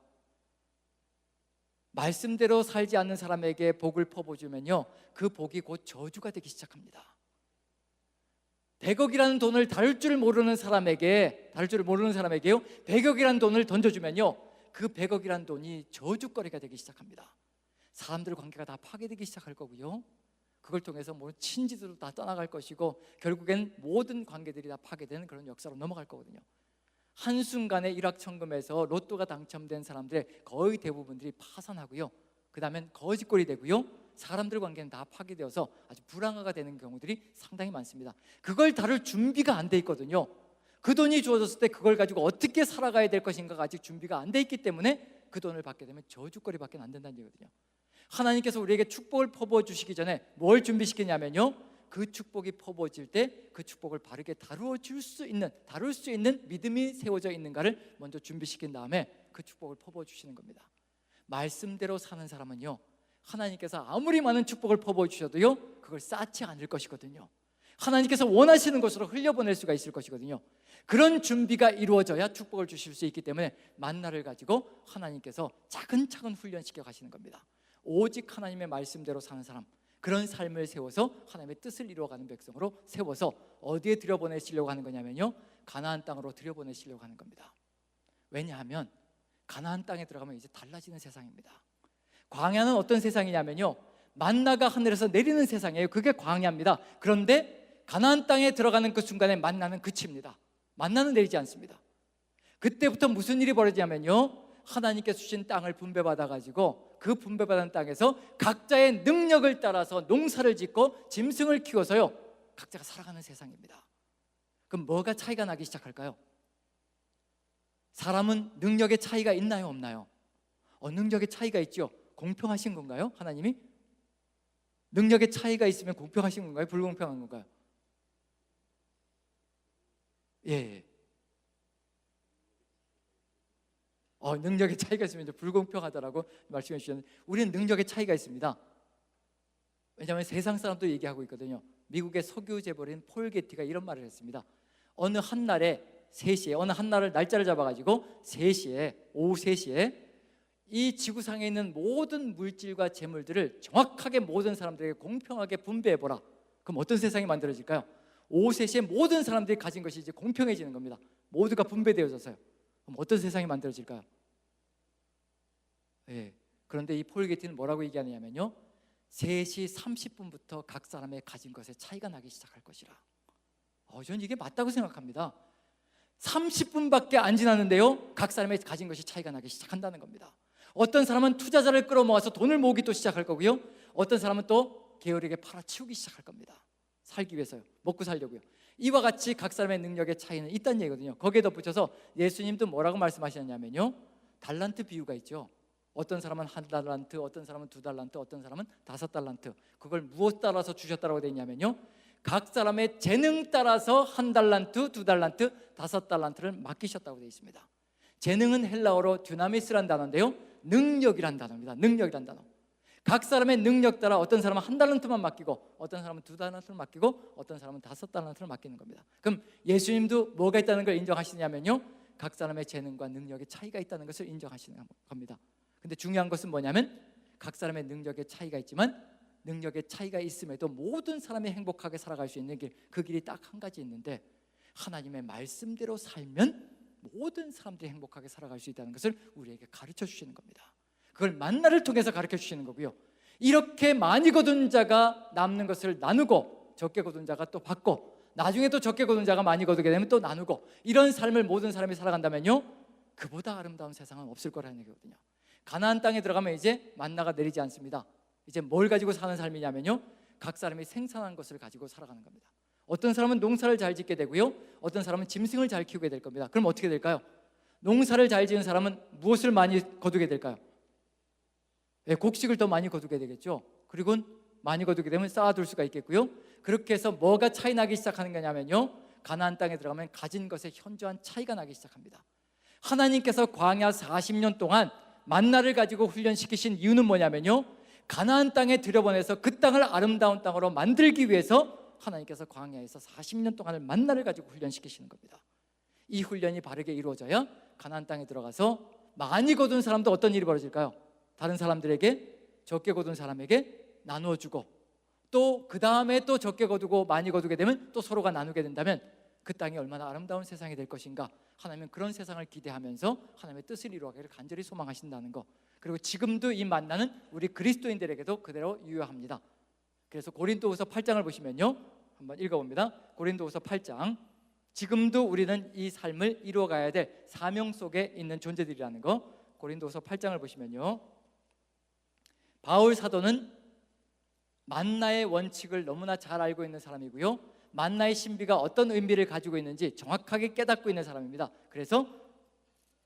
말씀대로 살지 않는 사람에게 복을 퍼부어주면요, 그 복이 곧 저주가 되기 시작합니다. 100억이라는 돈을 다룰 줄 모르는 사람에게요, 100억이라는 돈을 던져주면요, 그 100억이라는 돈이 저주거리가 되기 시작합니다. 사람들 관계가 다 파괴되기 시작할 거고요, 그걸 통해서 뭐 친지들도 다 떠나갈 것이고 결국엔 모든 관계들이 다 파괴되는 그런 역사로 넘어갈 거거든요. 한순간에 일확천금에서 로또가 당첨된 사람들의 거의 대부분들이 파산하고요, 그 다음엔 거짓골이 되고요, 사람들 관계는 다 파괴되어서 아주 불황화가 되는 경우들이 상당히 많습니다. 그걸 다룰 준비가 안 돼 있거든요. 그 돈이 주어졌을 때 그걸 가지고 어떻게 살아가야 될 것인가가 아직 준비가 안 돼 있기 때문에 그 돈을 받게 되면 저주거리밖에 안 된다는 얘기거든요. 하나님께서 우리에게 축복을 퍼부어 주시기 전에 뭘 준비시키냐면요, 그 축복이 퍼부어질 때 그 축복을 바르게 다룰 수 있는 믿음이 세워져 있는가를 먼저 준비시킨 다음에 그 축복을 퍼부어 주시는 겁니다. 말씀대로 사는 사람은요, 하나님께서 아무리 많은 축복을 퍼부어 주셔도요, 그걸 쌓지 않을 것이거든요. 하나님께서 원하시는 곳으로 흘려보낼 수가 있을 것이거든요. 그런 준비가 이루어져야 축복을 주실 수 있기 때문에 만나를 가지고 하나님께서 차근차근 훈련시켜 가시는 겁니다. 오직 하나님의 말씀대로 사는 사람, 그런 삶을 세워서 하나님의 뜻을 이루어가는 백성으로 세워서 어디에 들여보내시려고 하는 거냐면요, 가나안 땅으로 들여보내시려고 하는 겁니다. 왜냐하면 가나안 땅에 들어가면 이제 달라지는 세상입니다. 광야는 어떤 세상이냐면요, 만나가 하늘에서 내리는 세상이에요. 그게 광야입니다. 그런데 가나안 땅에 들어가는 그 순간에 만나는 그칩니다. 만나는 내리지 않습니다. 그때부터 무슨 일이 벌어지냐면요, 하나님께서 주신 땅을 분배받아 가지고 그 분배받은 땅에서 각자의 능력을 따라서 농사를 짓고 짐승을 키워서요, 각자가 살아가는 세상입니다. 그럼 뭐가 차이가 나기 시작할까요? 사람은 능력의 차이가 있나요, 없나요? 능력의 차이가 있죠. 공평하신 건가요, 하나님이? 능력의 차이가 있으면 공평하신 건가요, 불공평한 건가요? 예. 능력의 차이가 있으면 이제 불공평하다라고 말씀해 주셨는데, 우리는 능력의 차이가 있습니다. 왜냐하면 세상 사람도 얘기하고 있거든요. 미국의 석유 재벌인 폴 게티가 이런 말을 했습니다. 어느 한날에 3시에, 어느 한날을 날짜를 잡아가지고 3시에, 오후 3시에 이 지구상에 있는 모든 물질과 재물들을 정확하게 모든 사람들에게 공평하게 분배해보라. 그럼 어떤 세상이 만들어질까요? 오후 3시에 모든 사람들이 가진 것이 이제 공평해지는 겁니다. 모두가 분배되어져서요. 그럼 어떤 세상이 만들어질까요? 예. 그런데 이 폴 게티는 뭐라고 얘기하냐면요, 3시 30분부터 각 사람의 가진 것에 차이가 나기 시작할 것이라. 저는 이게 맞다고 생각합니다. 30분밖에 안 지났는데요, 각 사람의 가진 것이 차이가 나기 시작한다는 겁니다. 어떤 사람은 투자자를 끌어모아서 돈을 모으기 또 시작할 거고요, 어떤 사람은 또 게으르게 팔아치우기 시작할 겁니다. 살기 위해서요, 먹고 살려고요. 이와 같이 각 사람의 능력의 차이는 있다는 얘기거든요. 거기에 덧붙여서 예수님도 뭐라고 말씀하셨냐면요, 달란트 비유가 있죠. 어떤 사람은 1달란트, 어떤 사람은 2달란트, 어떤 사람은 5달란트. 그걸 무엇 따라서 주셨다고 되어 있냐면요, 각 사람의 재능 따라서 1달란트, 2달란트, 5달란트를 맡기셨다고 되어 있습니다. 재능은 헬라어로 듀나미스란 단어인데요, 능력이란 단어입니다. 능력이란 단어. 각 사람의 능력 따라 어떤 사람은 1달란트만 맡기고, 어떤 사람은 2달란트를 맡기고, 어떤 사람은 5달란트를 맡기는 겁니다. 그럼 예수님도 뭐가 있다는 걸 인정하시냐면요, 각 사람의 재능과 능력의 차이가 있다는 것을 인정하시는 겁니다. 근데 중요한 것은 뭐냐면, 각 사람의 능력의 차이가 있지만 능력의 차이가 있음에도 모든 사람이 행복하게 살아갈 수 있는 길, 그 길이 딱 한 가지 있는데, 하나님의 말씀대로 살면 모든 사람들이 행복하게 살아갈 수 있다는 것을 우리에게 가르쳐 주시는 겁니다. 그걸 만나를 통해서 가르쳐 주시는 거고요, 이렇게 많이 거둔 자가 남는 것을 나누고, 적게 거둔 자가 또 받고, 나중에 또 적게 거둔 자가 많이 거두게 되면 또 나누고, 이런 삶을 모든 사람이 살아간다면요, 그보다 아름다운 세상은 없을 거라는 얘기거든요. 가나안 땅에 들어가면 이제 만나가 내리지 않습니다. 이제 뭘 가지고 사는 삶이냐면요, 각 사람이 생산한 것을 가지고 살아가는 겁니다. 어떤 사람은 농사를 잘 짓게 되고요, 어떤 사람은 짐승을 잘 키우게 될 겁니다. 그럼 어떻게 될까요? 농사를 잘 지은 사람은 무엇을 많이 거두게 될까요? 곡식을 더 많이 거두게 되겠죠. 그리고 많이 거두게 되면 쌓아둘 수가 있겠고요. 그렇게 해서 뭐가 차이 나기 시작하는 거냐면요, 가나안 땅에 들어가면 가진 것에 현저한 차이가 나기 시작합니다. 하나님께서 광야 40년 동안 만나를 가지고 훈련시키신 이유는 뭐냐면요, 가나안 땅에 들여보내서 그 땅을 아름다운 땅으로 만들기 위해서 하나님께서 광야에서 40년 동안을 만나를 가지고 훈련시키시는 겁니다. 이 훈련이 바르게 이루어져야 가나안 땅에 들어가서 많이 거둔 사람도 어떤 일이 벌어질까요? 다른 사람들에게, 적게 거둔 사람에게 나누어 주고, 또 그 다음에 또 적게 거두고 많이 거두게 되면 또 서로가 나누게 된다면 그 땅이 얼마나 아름다운 세상이 될 것인가. 하나님은 그런 세상을 기대하면서 하나님의 뜻을 이루어가기를 간절히 소망하신다는 거. 그리고 지금도 이 만나는 우리 그리스도인들에게도 그대로 유효합니다. 그래서 고린도후서 8장을 보시면요, 한번 읽어봅니다. 고린도후서 8장. 지금도 우리는 이 삶을 이루어가야 될 사명 속에 있는 존재들이라는 거. 고린도후서 8장을 보시면요, 바울 사도는 만나의 원칙을 너무나 잘 알고 있는 사람이고요, 만나의 신비가 어떤 의미를 가지고 있는지 정확하게 깨닫고 있는 사람입니다. 그래서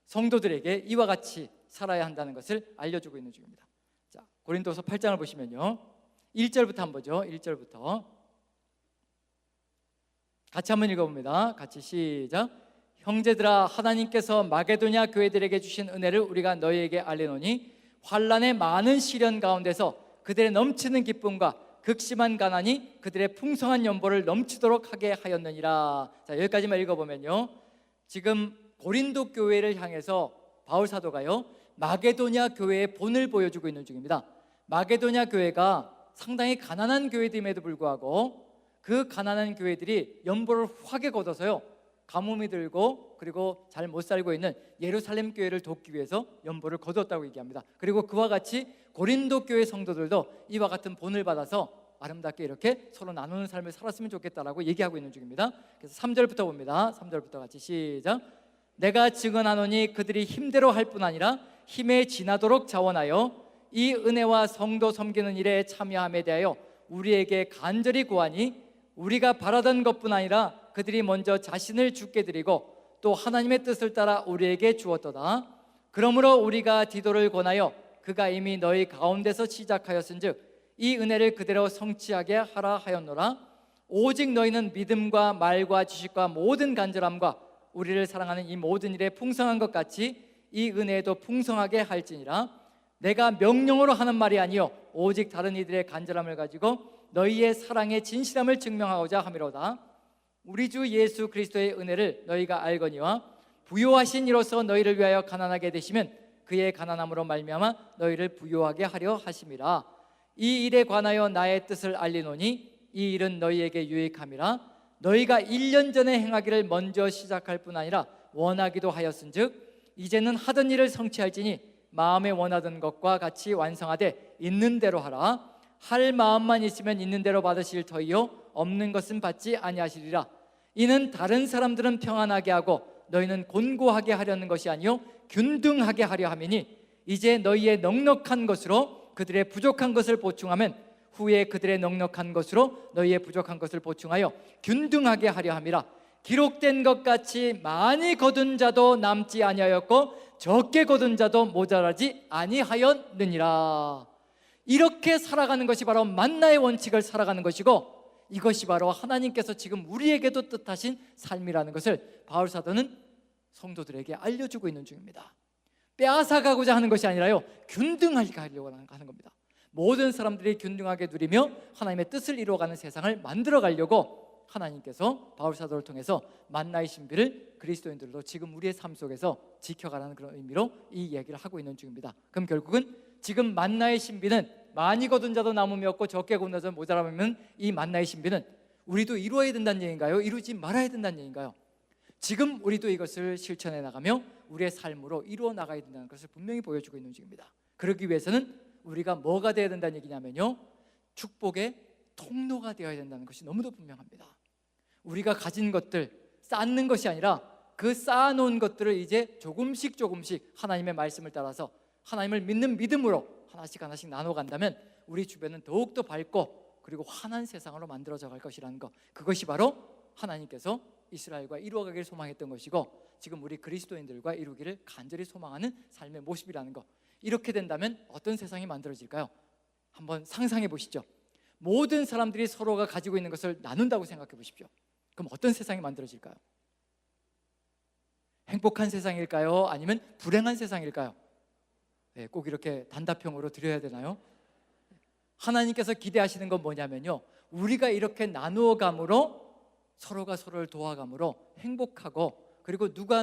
성도들에게 이와 같이 살아야 한다는 것을 알려주고 있는 중입니다. 자, 고린도서 8장을 보시면요, 1절부터 한번 보죠. 1절부터 같이 한번 읽어봅니다. 같이 시작. 형제들아, 하나님께서 마게도냐 교회들에게 주신 은혜를 우리가 너희에게 알리노니, 환난의 많은 시련 가운데서 그들의 넘치는 기쁨과 극심한 가난이 그들의 풍성한 연보를 넘치도록 하게 하였느니라. 자, 여기까지만 읽어보면요, 지금 고린도 교회를 향해서 바울 사도가요 마게도냐 교회의 본을 보여주고 있는 중입니다. 마게도냐 교회가 상당히 가난한 교회임에도 불구하고 그 가난한 교회들이 연보를 후하게 거둬서요 가뭄이 들고 그리고 잘 못 살고 있는 예루살렘 교회를 돕기 위해서 연보를 거뒀다고 얘기합니다. 그리고 그와 같이 고린도 교회 성도들도 이와 같은 본을 받아서 아름답게 이렇게 서로 나누는 삶을 살았으면 좋겠다라고 얘기하고 있는 중입니다. 그래서 3절부터 봅니다. 3절부터 같이 시작. 내가 증언하노니 그들이 힘대로 할 뿐 아니라 힘에 지나도록 자원하여 이 은혜와 성도 섬기는 일에 참여함에 대하여 우리에게 간절히 구하니 우리가 바라던 것뿐 아니라 그들이 먼저 자신을 주께 드리고 또 하나님의 뜻을 따라 우리에게 주었도다. 그러므로 우리가 디도를 권하여 그가 이미 너희 가운데서 시작하였은즉 이 은혜를 그대로 성취하게 하라 하였노라. 오직 너희는 믿음과 말과 지식과 모든 간절함과 우리를 사랑하는 이 모든 일에 풍성한 것 같이 이 은혜에도 풍성하게 할지니라. 내가 명령으로 하는 말이 아니요 오직 다른 이들의 간절함을 가지고 너희의 사랑의 진실함을 증명하고자 함이로다. 우리 주 예수 그리스도의 은혜를 너희가 알거니와 부요하신 이로서 너희를 위하여 가난하게 되시면 그의 가난함으로 말미암아 너희를 부요하게 하려 하심이라. 이 일에 관하여 나의 뜻을 알리노니 이 일은 너희에게 유익함이라. 너희가 1년 전에 행하기를 먼저 시작할 뿐 아니라 원하기도 하였은즉 이제는 하던 일을 성취할지니 마음에 원하던 것과 같이 완성하되 있는 대로 하라. 할 마음만 있으면 있는 대로 받으실 터이요 없는 것은 받지 아니하시리라. 이는 다른 사람들은 평안하게 하고 너희는 곤고하게 하려는 것이 아니요 균등하게 하려 함이니 이제 너희의 넉넉한 것으로 그들의 부족한 것을 보충하면 후에 그들의 넉넉한 것으로 너희의 부족한 것을 보충하여 균등하게 하려 함이라. 기록된 것 같이 많이 거둔 자도 남지 아니하였고 적게 거둔 자도 모자라지 아니하였느니라. 이렇게 살아가는 것이 바로 만나의 원칙을 살아가는 것이고 이것이 바로 하나님께서 지금 우리에게도 뜻하신 삶이라는 것을 바울 사도는 성도들에게 알려주고 있는 중입니다. 빼앗아가고자 하는 것이 아니라요 균등하게 하려고 하는 겁니다. 모든 사람들이 균등하게 누리며 하나님의 뜻을 이루어가는 세상을 만들어가려고 하나님께서 바울 사도를 통해서 만나의 신비를 그리스도인들도 지금 우리의 삶 속에서 지켜가라는 그런 의미로 이 이야기를 하고 있는 중입니다. 그럼 결국은 지금 만나의 신비는 많이 거둔 자도 남음이 없고 적게 거둔 자도 모자라면 이 만나의 신비는 우리도 이루어야 된다는 얘기인가요? 이루지 말아야 된다는 얘기인가요? 지금 우리도 이것을 실천해 나가며 우리의 삶으로 이루어 나가야 된다는 것을 분명히 보여주고 있는 중입니다. 그러기 위해서는 우리가 뭐가 되어야 된다는 얘기냐면요 축복의 통로가 되어야 된다는 것이 너무도 분명합니다. 우리가 가진 것들 쌓는 것이 아니라 그 쌓아놓은 것들을 이제 조금씩 하나님의 말씀을 따라서 하나님을 믿는 믿음으로 하나씩 나눠간다면 우리 주변은 더욱더 밝고 그리고 환한 세상으로 만들어져 갈 것이라는 것, 그것이 바로 하나님께서 이스라엘과 이루어가기를 소망했던 것이고 지금 우리 그리스도인들과 이루기를 간절히 소망하는 삶의 모습이라는 것. 이렇게 된다면 어떤 세상이 만들어질까요? 한번 상상해 보시죠. 모든 사람들이 서로가 가지고 있는 것을 나눈다고 생각해 보십시오. 그럼 어떤 세상이 만들어질까요? 행복한 세상일까요? 아니면 불행한 세상일까요? 네, 꼭 이렇게 단답형으로 드려야 되나요? 하나님께서 기대하시는 건 뭐냐면요 우리가 이렇게 나누어감으로 서로가 서로를 도와감으로 행복하고 그리고 누가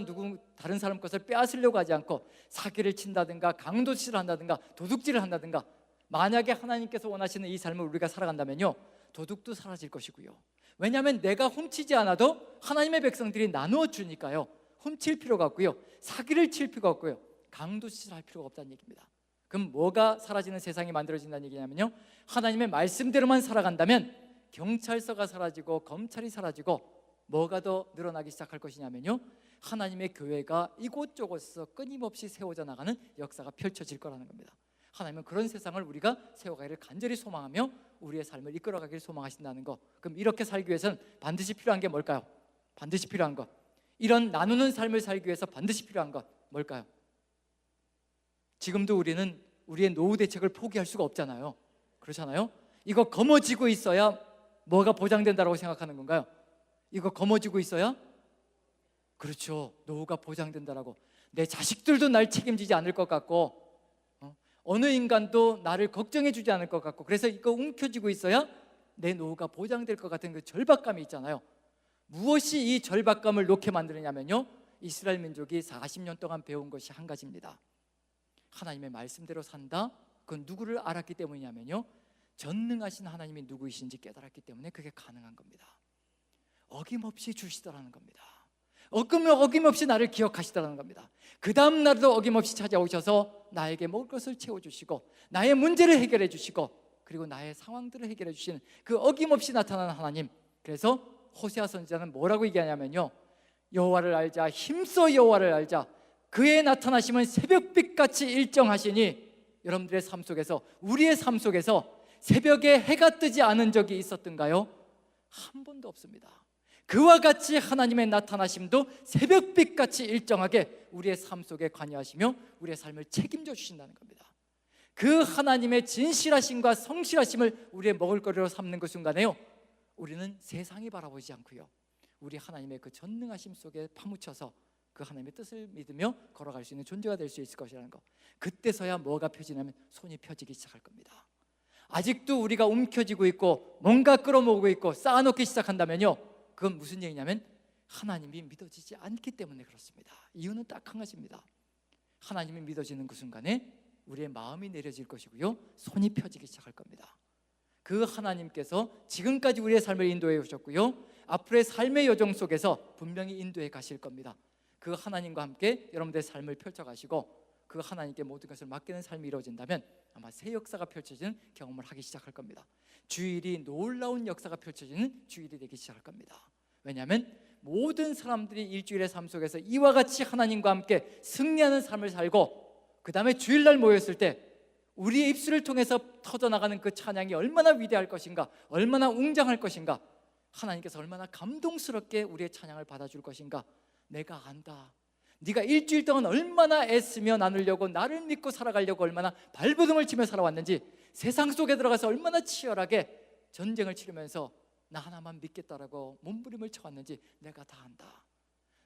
다른 사람 것을 빼앗으려고 하지 않고 사기를 친다든가 강도질을 한다든가 도둑질을 한다든가 만약에 하나님께서 원하시는 이 삶을 우리가 살아간다면요 도둑도 사라질 것이고요. 왜냐하면 내가 훔치지 않아도 하나님의 백성들이 나누어 주니까요 훔칠 필요가 없고요 사기를 칠 필요가 없고요 강도질을 할 필요가 없다는 얘기입니다. 그럼 뭐가 사라지는 세상이 만들어진다는 얘기냐면요 하나님의 말씀대로만 살아간다면 경찰서가 사라지고 검찰이 사라지고 뭐가 더 늘어나기 시작할 것이냐면요 하나님의 교회가 이곳저곳에서 끊임없이 세워져 나가는 역사가 펼쳐질 거라는 겁니다. 하나님은 그런 세상을 우리가 세워가기를 간절히 소망하며 우리의 삶을 이끌어가기를 소망하신다는 것. 그럼 이렇게 살기 위해서는 반드시 필요한 게 뭘까요? 반드시 필요한 것, 이런 나누는 삶을 살기 위해서 반드시 필요한 것 뭘까요? 지금도 우리는 우리의 노후 대책을 포기할 수가 없잖아요. 그렇잖아요. 이거 거머쥐고 있어야 뭐가 보장된다고 생각하는 건가요? 이거 거머쥐고 있어야? 그렇죠. 노후가 보장된다라고. 내 자식들도 날 책임지지 않을 것 같고 어느 인간도 나를 걱정해 주지 않을 것 같고, 그래서 이거 움켜쥐고 있어야 내 노후가 보장될 것 같은 그 절박감이 있잖아요. 무엇이 이 절박감을 놓게 만드느냐면요, 이스라엘 민족이 40년 동안 배운 것이 한 가지입니다. 하나님의 말씀대로 산다. 그건 누구를 알았기 때문이냐면요, 전능하신 하나님이 누구이신지 깨달았기 때문에 그게 가능한 겁니다. 어김없이 주시더라는 겁니다. 어김없이 나를 기억하시더라는 겁니다. 그 다음 날도 어김없이 찾아오셔서 나에게 먹을 것을 채워주시고, 나의 문제를 해결해 주시고, 그리고 나의 상황들을 해결해 주시는 그 어김없이 나타나는 하나님. 그래서 호세아 선지자는 뭐라고 얘기하냐면요, 여호와를 알자, 힘써 여호와를 알자. 그의 나타나심은 새벽빛같이 일정하시니, 여러분들의 삶 속에서, 우리의 삶 속에서 새벽에 해가 뜨지 않은 적이 있었던가요? 한 번도 없습니다. 그와 같이 하나님의 나타나심도 새벽빛같이 일정하게 우리의 삶 속에 관여하시며 우리의 삶을 책임져 주신다는 겁니다. 그 하나님의 진실하심과 성실하심을 우리의 먹을거리로 삼는 그 순간에요, 우리는 세상이 바라보지 않고요, 우리 하나님의 그 전능하심 속에 파묻혀서 그 하나님의 뜻을 믿으며 걸어갈 수 있는 존재가 될 수 있을 것이라는 것. 그때서야 뭐가 펴지냐면 손이 펴지기 시작할 겁니다. 아직도 우리가 움켜쥐고 있고 뭔가 끌어모으고 있고 쌓아놓기 시작한다면요, 그건 무슨 얘기냐면 하나님이 믿어지지 않기 때문에 그렇습니다. 이유는 딱 한 가지입니다. 하나님이 믿어지는 그 순간에 우리의 마음이 내려질 것이고요, 손이 펴지기 시작할 겁니다. 그 하나님께서 지금까지 우리의 삶을 인도해 오셨고요, 앞으로의 삶의 여정 속에서 분명히 인도해 가실 겁니다. 그 하나님과 함께 여러분들의 삶을 펼쳐가시고 그 하나님께 모든 것을 맡기는 삶이 이루어진다면 아마 새 역사가 펼쳐지는 경험을 하기 시작할 겁니다. 주일이 놀라운 역사가 펼쳐지는 주일이 되기 시작할 겁니다. 왜냐하면 모든 사람들이 일주일의 삶 속에서 이와 같이 하나님과 함께 승리하는 삶을 살고, 그 다음에 주일날 모였을 때 우리의 입술을 통해서 터져나가는 그 찬양이 얼마나 위대할 것인가, 얼마나 웅장할 것인가, 하나님께서 얼마나 감동스럽게 우리의 찬양을 받아줄 것인가. 내가 안다. 네가 일주일 동안 얼마나 애쓰며 나누려고, 나를 믿고 살아가려고 얼마나 발버둥을 치며 살아왔는지, 세상 속에 들어가서 얼마나 치열하게 전쟁을 치르면서 나 하나만 믿겠다라고 몸부림을 쳐왔는지 내가 다 안다.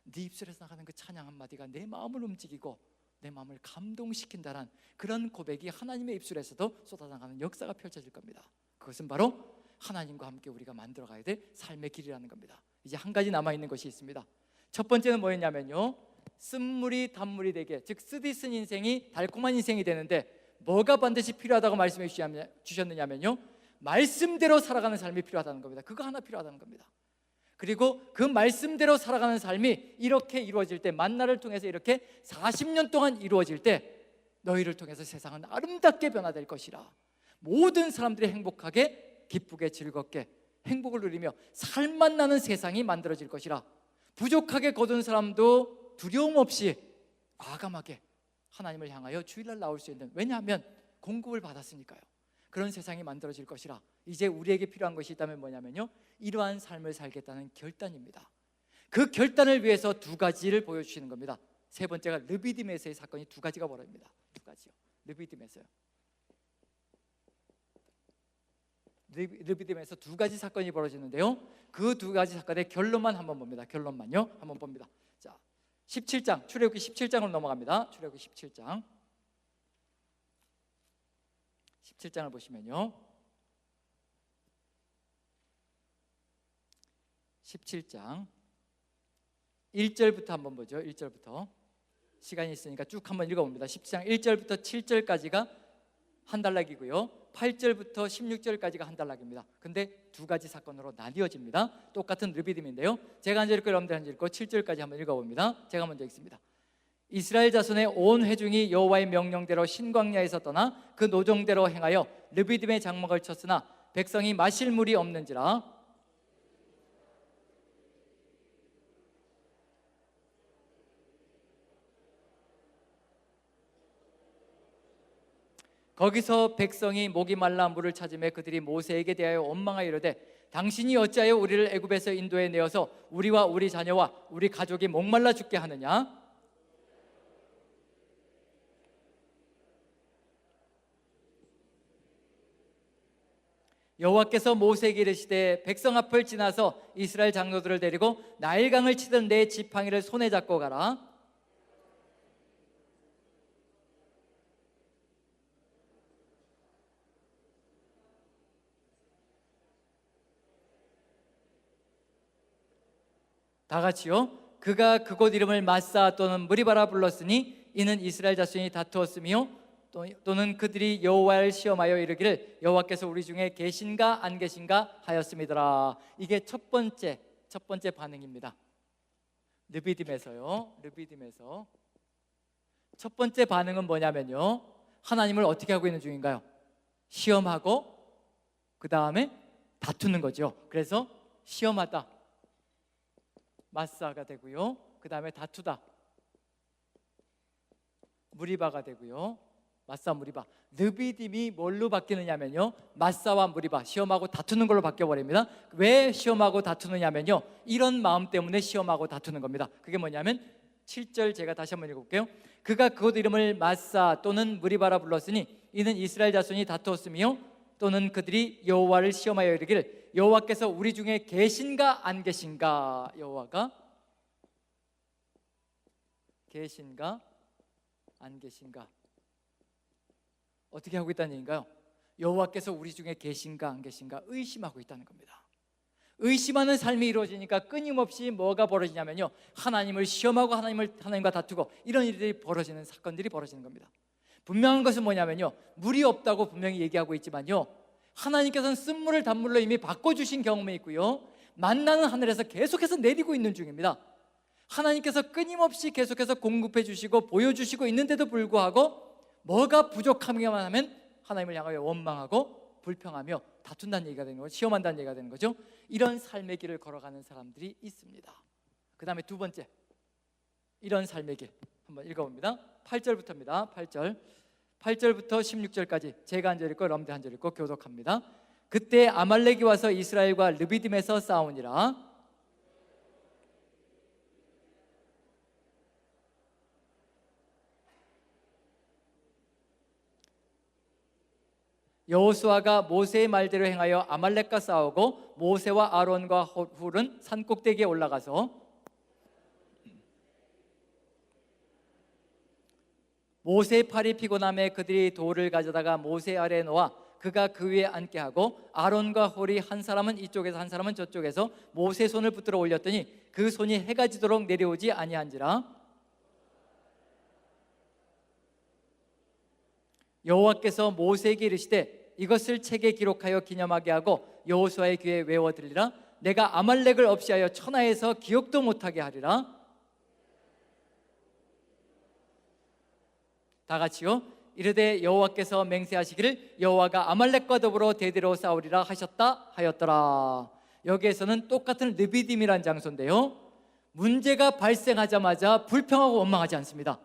네 입술에서 나가는 그 찬양 한마디가 내 마음을 움직이고 내 마음을 감동시킨다란 그런 고백이 하나님의 입술에서도 쏟아나가는 역사가 펼쳐질 겁니다. 그것은 바로 하나님과 함께 우리가 만들어가야 될 삶의 길이라는 겁니다. 이제 한 가지 남아있는 것이 있습니다. 첫 번째는 뭐였냐면요, 쓴물이 단물이 되게, 즉 쓰디 쓴 인생이 달콤한 인생이 되는데 뭐가 반드시 필요하다고 말씀해 주셨느냐면요, 말씀대로 살아가는 삶이 필요하다는 겁니다. 그거 하나 필요하다는 겁니다. 그리고 그 말씀대로 살아가는 삶이 이렇게 이루어질 때, 만나를 통해서 이렇게 40년 동안 이루어질 때 너희를 통해서 세상은 아름답게 변화될 것이라. 모든 사람들이 행복하게, 기쁘게, 즐겁게 행복을 누리며 살맛 나는 세상이 만들어질 것이라. 부족하게 거둔 사람도 두려움 없이 과감하게 하나님을 향하여 주일날 나올 수 있는, 왜냐하면 공급을 받았으니까요, 그런 세상이 만들어질 것이라. 이제 우리에게 필요한 것이 있다면 뭐냐면요, 이러한 삶을 살겠다는 결단입니다. 그 결단을 위해서 두 가지를 보여주시는 겁니다. 세 번째가 르비딤에서의 사건이 두 가지가 벌어집니다. 두 가지요. 르비딤에서요. 르비딤에서 두 가지 사건이 벌어지는데요, 그 두 가지 사건의 결론만 한번 봅니다. 결론만요 한번 봅니다. 자, 17장, 출애굽기 17장으로 넘어갑니다. 출애굽기 17장 17장을 보시면요, 17장 1절부터 한번 보죠. 1절부터 시간이 있으니까 쭉 한번 읽어봅니다. 17장 1절부터 7절까지가 한 단락이고요, 8절부터 16절까지가 한 단락입니다. 근데 두 가지 사건으로 나뉘어집니다. 똑같은 르비딤인데요, 제가 한 절 읽고 여러분들 한 절 읽고 7절까지 한번 읽어봅니다. 제가 먼저 읽습니다. 이스라엘 자손의 온 회중이 여호와의 명령대로 신광야에서 떠나 그 노정대로 행하여 르비딤의 장막을 쳤으나 백성이 마실 물이 없는지라. 거기서 백성이 목이 말라 물을 찾으며 그들이 모세에게 대하여 원망하여 이르되 당신이 어찌하여 우리를 애굽에서 인도해 내어서 우리와 우리 자녀와 우리 가족이 목말라 죽게 하느냐. 여호와께서 모세에게 이르시되 백성 앞을 지나서 이스라엘 장로들을 데리고 나일강을 치던 내 지팡이를 손에 잡고 가라. 다 같이요. 그가 그곳 이름을 마사 또는 무리바라 불렀으니 이는 이스라엘 자손이 다투었으며 또는 그들이 여호와를 시험하여 이르기를 여호와께서 우리 중에 계신가 안 계신가 하였음이더라. 이게 첫 번째 반응입니다. 르비딤에서요. 첫 번째 반응은 뭐냐면요, 하나님을 어떻게 하고 있는 중인가요? 시험하고 그 다음에 다투는 거죠. 그래서 시험하다 마사가 되고요, 그 다음에 다투다 무리바가 되고요. 마사 무리바. 르비딤이 뭘로 바뀌느냐면요, 마사와 무리바, 시험하고 다투는 걸로 바뀌어버립니다. 왜 시험하고 다투느냐면요, 이런 마음 때문에 시험하고 다투는 겁니다. 그게 뭐냐면 7절 제가 다시 한번 읽어볼게요. 그가 그곳 이름을 마사 또는 무리바라 불렀으니 이는 이스라엘 자손이 다투었으며 또는 그들이 여호와를 시험하여 이르기를 여호와께서 우리 중에 계신가 안 계신가. 여호와가 계신가 안 계신가. 어떻게 하고 있다는 얘기인가요? 여호와께서 우리 중에 계신가 안 계신가 의심하고 있다는 겁니다. 의심하는 삶이 이루어지니까 끊임없이 뭐가 벌어지냐면요, 하나님을 시험하고 하나님과 다투고 이런 일들이 벌어지는, 사건들이 벌어지는 겁니다. 분명한 것은 뭐냐면요, 물이 없다고 분명히 얘기하고 있지만요, 하나님께서는 쓴물을 단물로 이미 바꿔주신 경험이 있고요, 만나는 하늘에서 계속해서 내리고 있는 중입니다. 하나님께서 끊임없이 계속해서 공급해 주시고 보여주시고 있는데도 불구하고 뭐가 부족하기만 하면 하나님을 향하여 원망하고 불평하며 다툰다는 얘기가 되는 거죠. 시험한다는 얘기가 되는 거죠. 이런 삶의 길을 걸어가는 사람들이 있습니다. 그 다음에 두 번째, 이런 삶의 길 한번 읽어봅니다. 8절부터입니다. 8절부터 16절까지 제가 한 절 읽고 여러분들 한 절 읽고 교독합니다. 그때 아말렉이 와서 이스라엘과 르비딤에서 싸우니라. 여호수아가 모세의 말대로 행하여 아말렉과 싸우고 모세와 아론과 훌은 산 꼭대기에 올라가서 모세의 팔이 피곤함에 그들이 돌을 가져다가 모세 아래에 놓아 그가 그 위에 앉게 하고 아론과 홀이 한 사람은 이쪽에서 한 사람은 저쪽에서 모세 손을 붙들어 올렸더니 그 손이 해가 지도록 내려오지 아니한지라. 여호와께서 모세에게 이르시되 이것을 책에 기록하여 기념하게 하고 여호수아의 귀에 외워 들리라. 내가 아말렉을 없이하여 천하에서 기억도 못하게 하리라. 다 같이요. 이르되 여호와께서 맹세하시기를 여호와가 아말렉과 더불어 대대로 싸우리라 하셨다 하였더라. 여기에서는 똑같은 르비딤이라는 장소인데요, 문제가 발생하자마자 불평하고 원망하지 않습니다.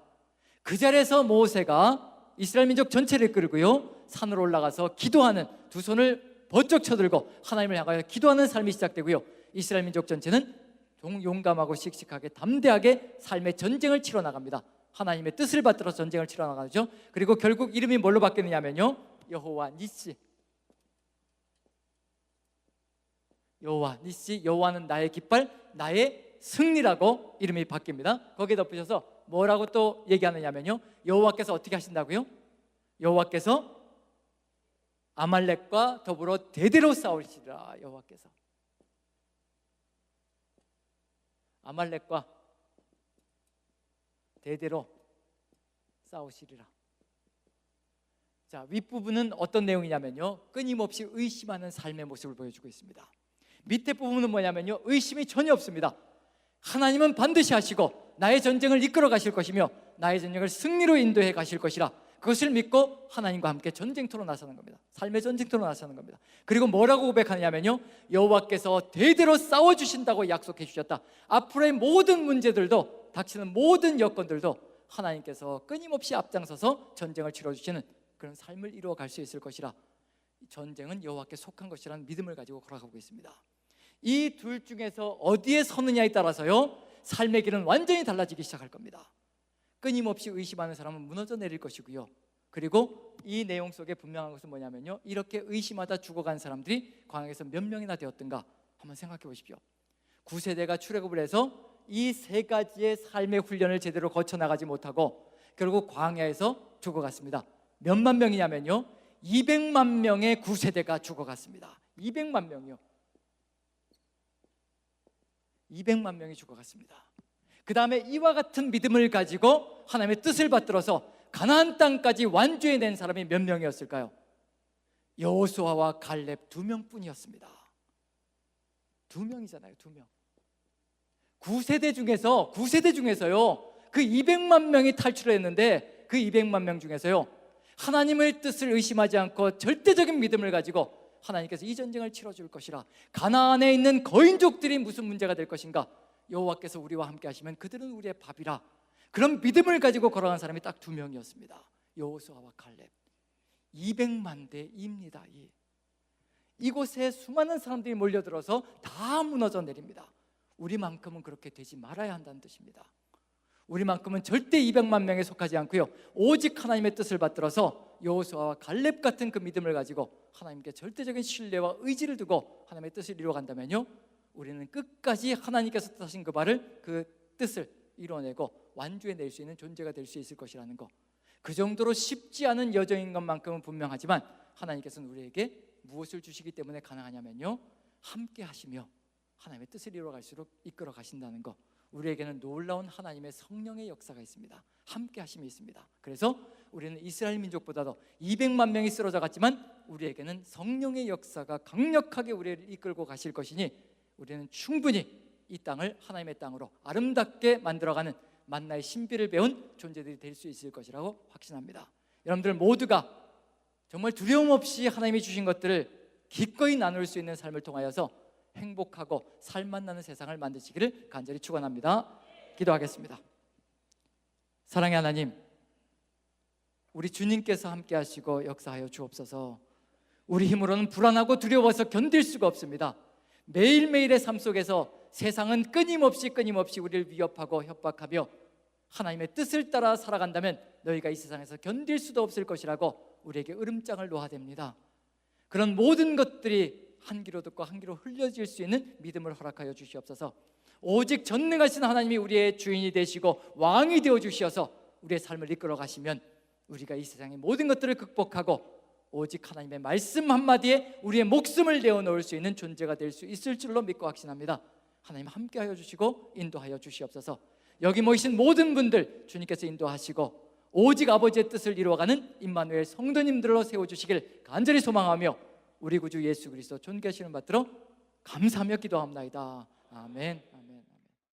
그 자리에서 모세가 이스라엘 민족 전체를 이끌고요, 산으로 올라가서 기도하는, 두 손을 번쩍 쳐들고 하나님을 향하여 기도하는 삶이 시작되고요, 이스라엘 민족 전체는 용감하고 씩씩하게 담대하게 삶의 전쟁을 치러 나갑니다. 하나님의 뜻을 받들어 전쟁을 치러 나가죠. 그리고 결국 이름이 뭘로 바뀌느냐면요, 여호와 니시. 여호와 니시, 여호와는 나의 깃발, 나의 승리라고 이름이 바뀝니다. 거기에 덧붙여서 뭐라고 또 얘기하느냐면요, 여호와께서 어떻게 하신다고요? 여호와께서 아말렉과 더불어 대대로 싸우시리라. 여호와께서 아말렉과 대대로 싸우시리라. 자, 윗부분은 어떤 내용이냐면요, 끊임없이 의심하는 삶의 모습을 보여주고 있습니다. 밑에 부분은 뭐냐면요, 의심이 전혀 없습니다. 하나님은 반드시 하시고 나의 전쟁을 이끌어 가실 것이며 나의 전쟁을 승리로 인도해 가실 것이라, 그것을 믿고 하나님과 함께 전쟁터로 나서는 겁니다. 삶의 전쟁터로 나서는 겁니다. 그리고 뭐라고 고백하냐면요, 여호와께서 대대로 싸워주신다고 약속해 주셨다. 앞으로의 모든 문제들도, 닥치는 모든 여건들도 하나님께서 끊임없이 앞장서서 전쟁을 치러주시는 그런 삶을 이루어 갈 수 있을 것이라, 전쟁은 여호와께 속한 것이라는 믿음을 가지고 걸어가고 있습니다. 이 둘 중에서 어디에 서느냐에 따라서요, 삶의 길은 완전히 달라지기 시작할 겁니다. 끊임없이 의심하는 사람은 무너져 내릴 것이고요, 그리고 이 내용 속에 분명한 것은 뭐냐면요, 이렇게 의심하다 죽어간 사람들이 광야에서 몇 명이나 되었던가 한번 생각해 보십시오. 9세대가 출애굽을 해서 이 세 가지의 삶의 훈련을 제대로 거쳐나가지 못하고 결국 광야에서 죽어갔습니다. 몇만 명이냐면요, 200만 명의 9세대가 죽어갔습니다. 200만 명이요. 200만 명이 죽어갔습니다. 그 다음에 이와 같은 믿음을 가지고 하나님의 뜻을 받들어서 가나안 땅까지 완주해낸 사람이 몇 명이었을까요? 여호수아와 갈렙 2명뿐이었습니다. 2명이잖아요. 2명. 9세대 중에서요 그 200만 명이 탈출했는데 그 200만 명 중에서요 하나님의 뜻을 의심하지 않고 절대적인 믿음을 가지고 하나님께서 이 전쟁을 치러줄 것이라, 가나안에 있는 거인족들이 무슨 문제가 될 것인가, 여호와께서 우리와 함께 하시면 그들은 우리의 밥이라, 그런 믿음을 가지고 걸어간 사람이 딱 2명이었습니다. 여호수아와 갈렙. 200만 대 2입니다. 이곳에 수많은 사람들이 몰려들어서 다 무너져 내립니다. 우리만큼은 그렇게 되지 말아야 한다는 뜻입니다. 우리만큼은 절대 200만 명에 속하지 않고요, 오직 하나님의 뜻을 받들어서 여호수아와 갈렙 같은 그 믿음을 가지고 하나님께 절대적인 신뢰와 의지를 두고 하나님의 뜻을 이루어간다면요, 우리는 끝까지 하나님께서 뜻하신 그 뜻을 이뤄내고 완주해낼 수 있는 존재가 될 수 있을 것이라는 거, 그 정도로 쉽지 않은 여정인 것만큼은 분명하지만 하나님께서는 우리에게 무엇을 주시기 때문에 가능하냐면요, 함께 하시며 하나님의 뜻을 이루어갈수록 이끌어 가신다는 거, 우리에게는 놀라운 하나님의 성령의 역사가 있습니다. 함께 하심이 있습니다. 그래서 우리는 이스라엘 민족보다도 200만 명이 쓰러져 갔지만 우리에게는 성령의 역사가 강력하게 우리를 이끌고 가실 것이니 우리는 충분히 이 땅을 하나님의 땅으로 아름답게 만들어가는 만나의 신비를 배운 존재들이 될 수 있을 것이라고 확신합니다. 여러분들 모두가 정말 두려움 없이 하나님이 주신 것들을 기꺼이 나눌 수 있는 삶을 통하여서 행복하고 살맛 나는 세상을 만드시기를 간절히 축원합니다. 기도하겠습니다. 사랑의 하나님, 우리 주님께서 함께 하시고 역사하여 주옵소서. 우리 힘으로는 불안하고 두려워서 견딜 수가 없습니다. 매일매일의 삶 속에서 세상은 끊임없이 우리를 위협하고 협박하며 하나님의 뜻을 따라 살아간다면 너희가 이 세상에서 견딜 수도 없을 것이라고 우리에게 으름장을 놓아댑니다. 그런 모든 것들이 한 귀로 듣고 한 귀로 흘려질 수 있는 믿음을 허락하여 주시옵소서. 오직 전능하신 하나님이 우리의 주인이 되시고 왕이 되어 주시어서 우리의 삶을 이끌어 가시면 우리가 이 세상의 모든 것들을 극복하고 오직 하나님의 말씀 한마디에 우리의 목숨을 내어놓을 수 있는 존재가 될 수 있을 줄로 믿고 확신합니다. 하나님 함께하여 주시고 인도하여 주시옵소서. 여기 모이신 모든 분들 주님께서 인도하시고 오직 아버지의 뜻을 이루어가는 임마누엘 성도님들로 세워주시길 간절히 소망하며 우리 구주 예수 그리스도 존귀하시는 받들어 감사하며 기도합나이다. 아멘.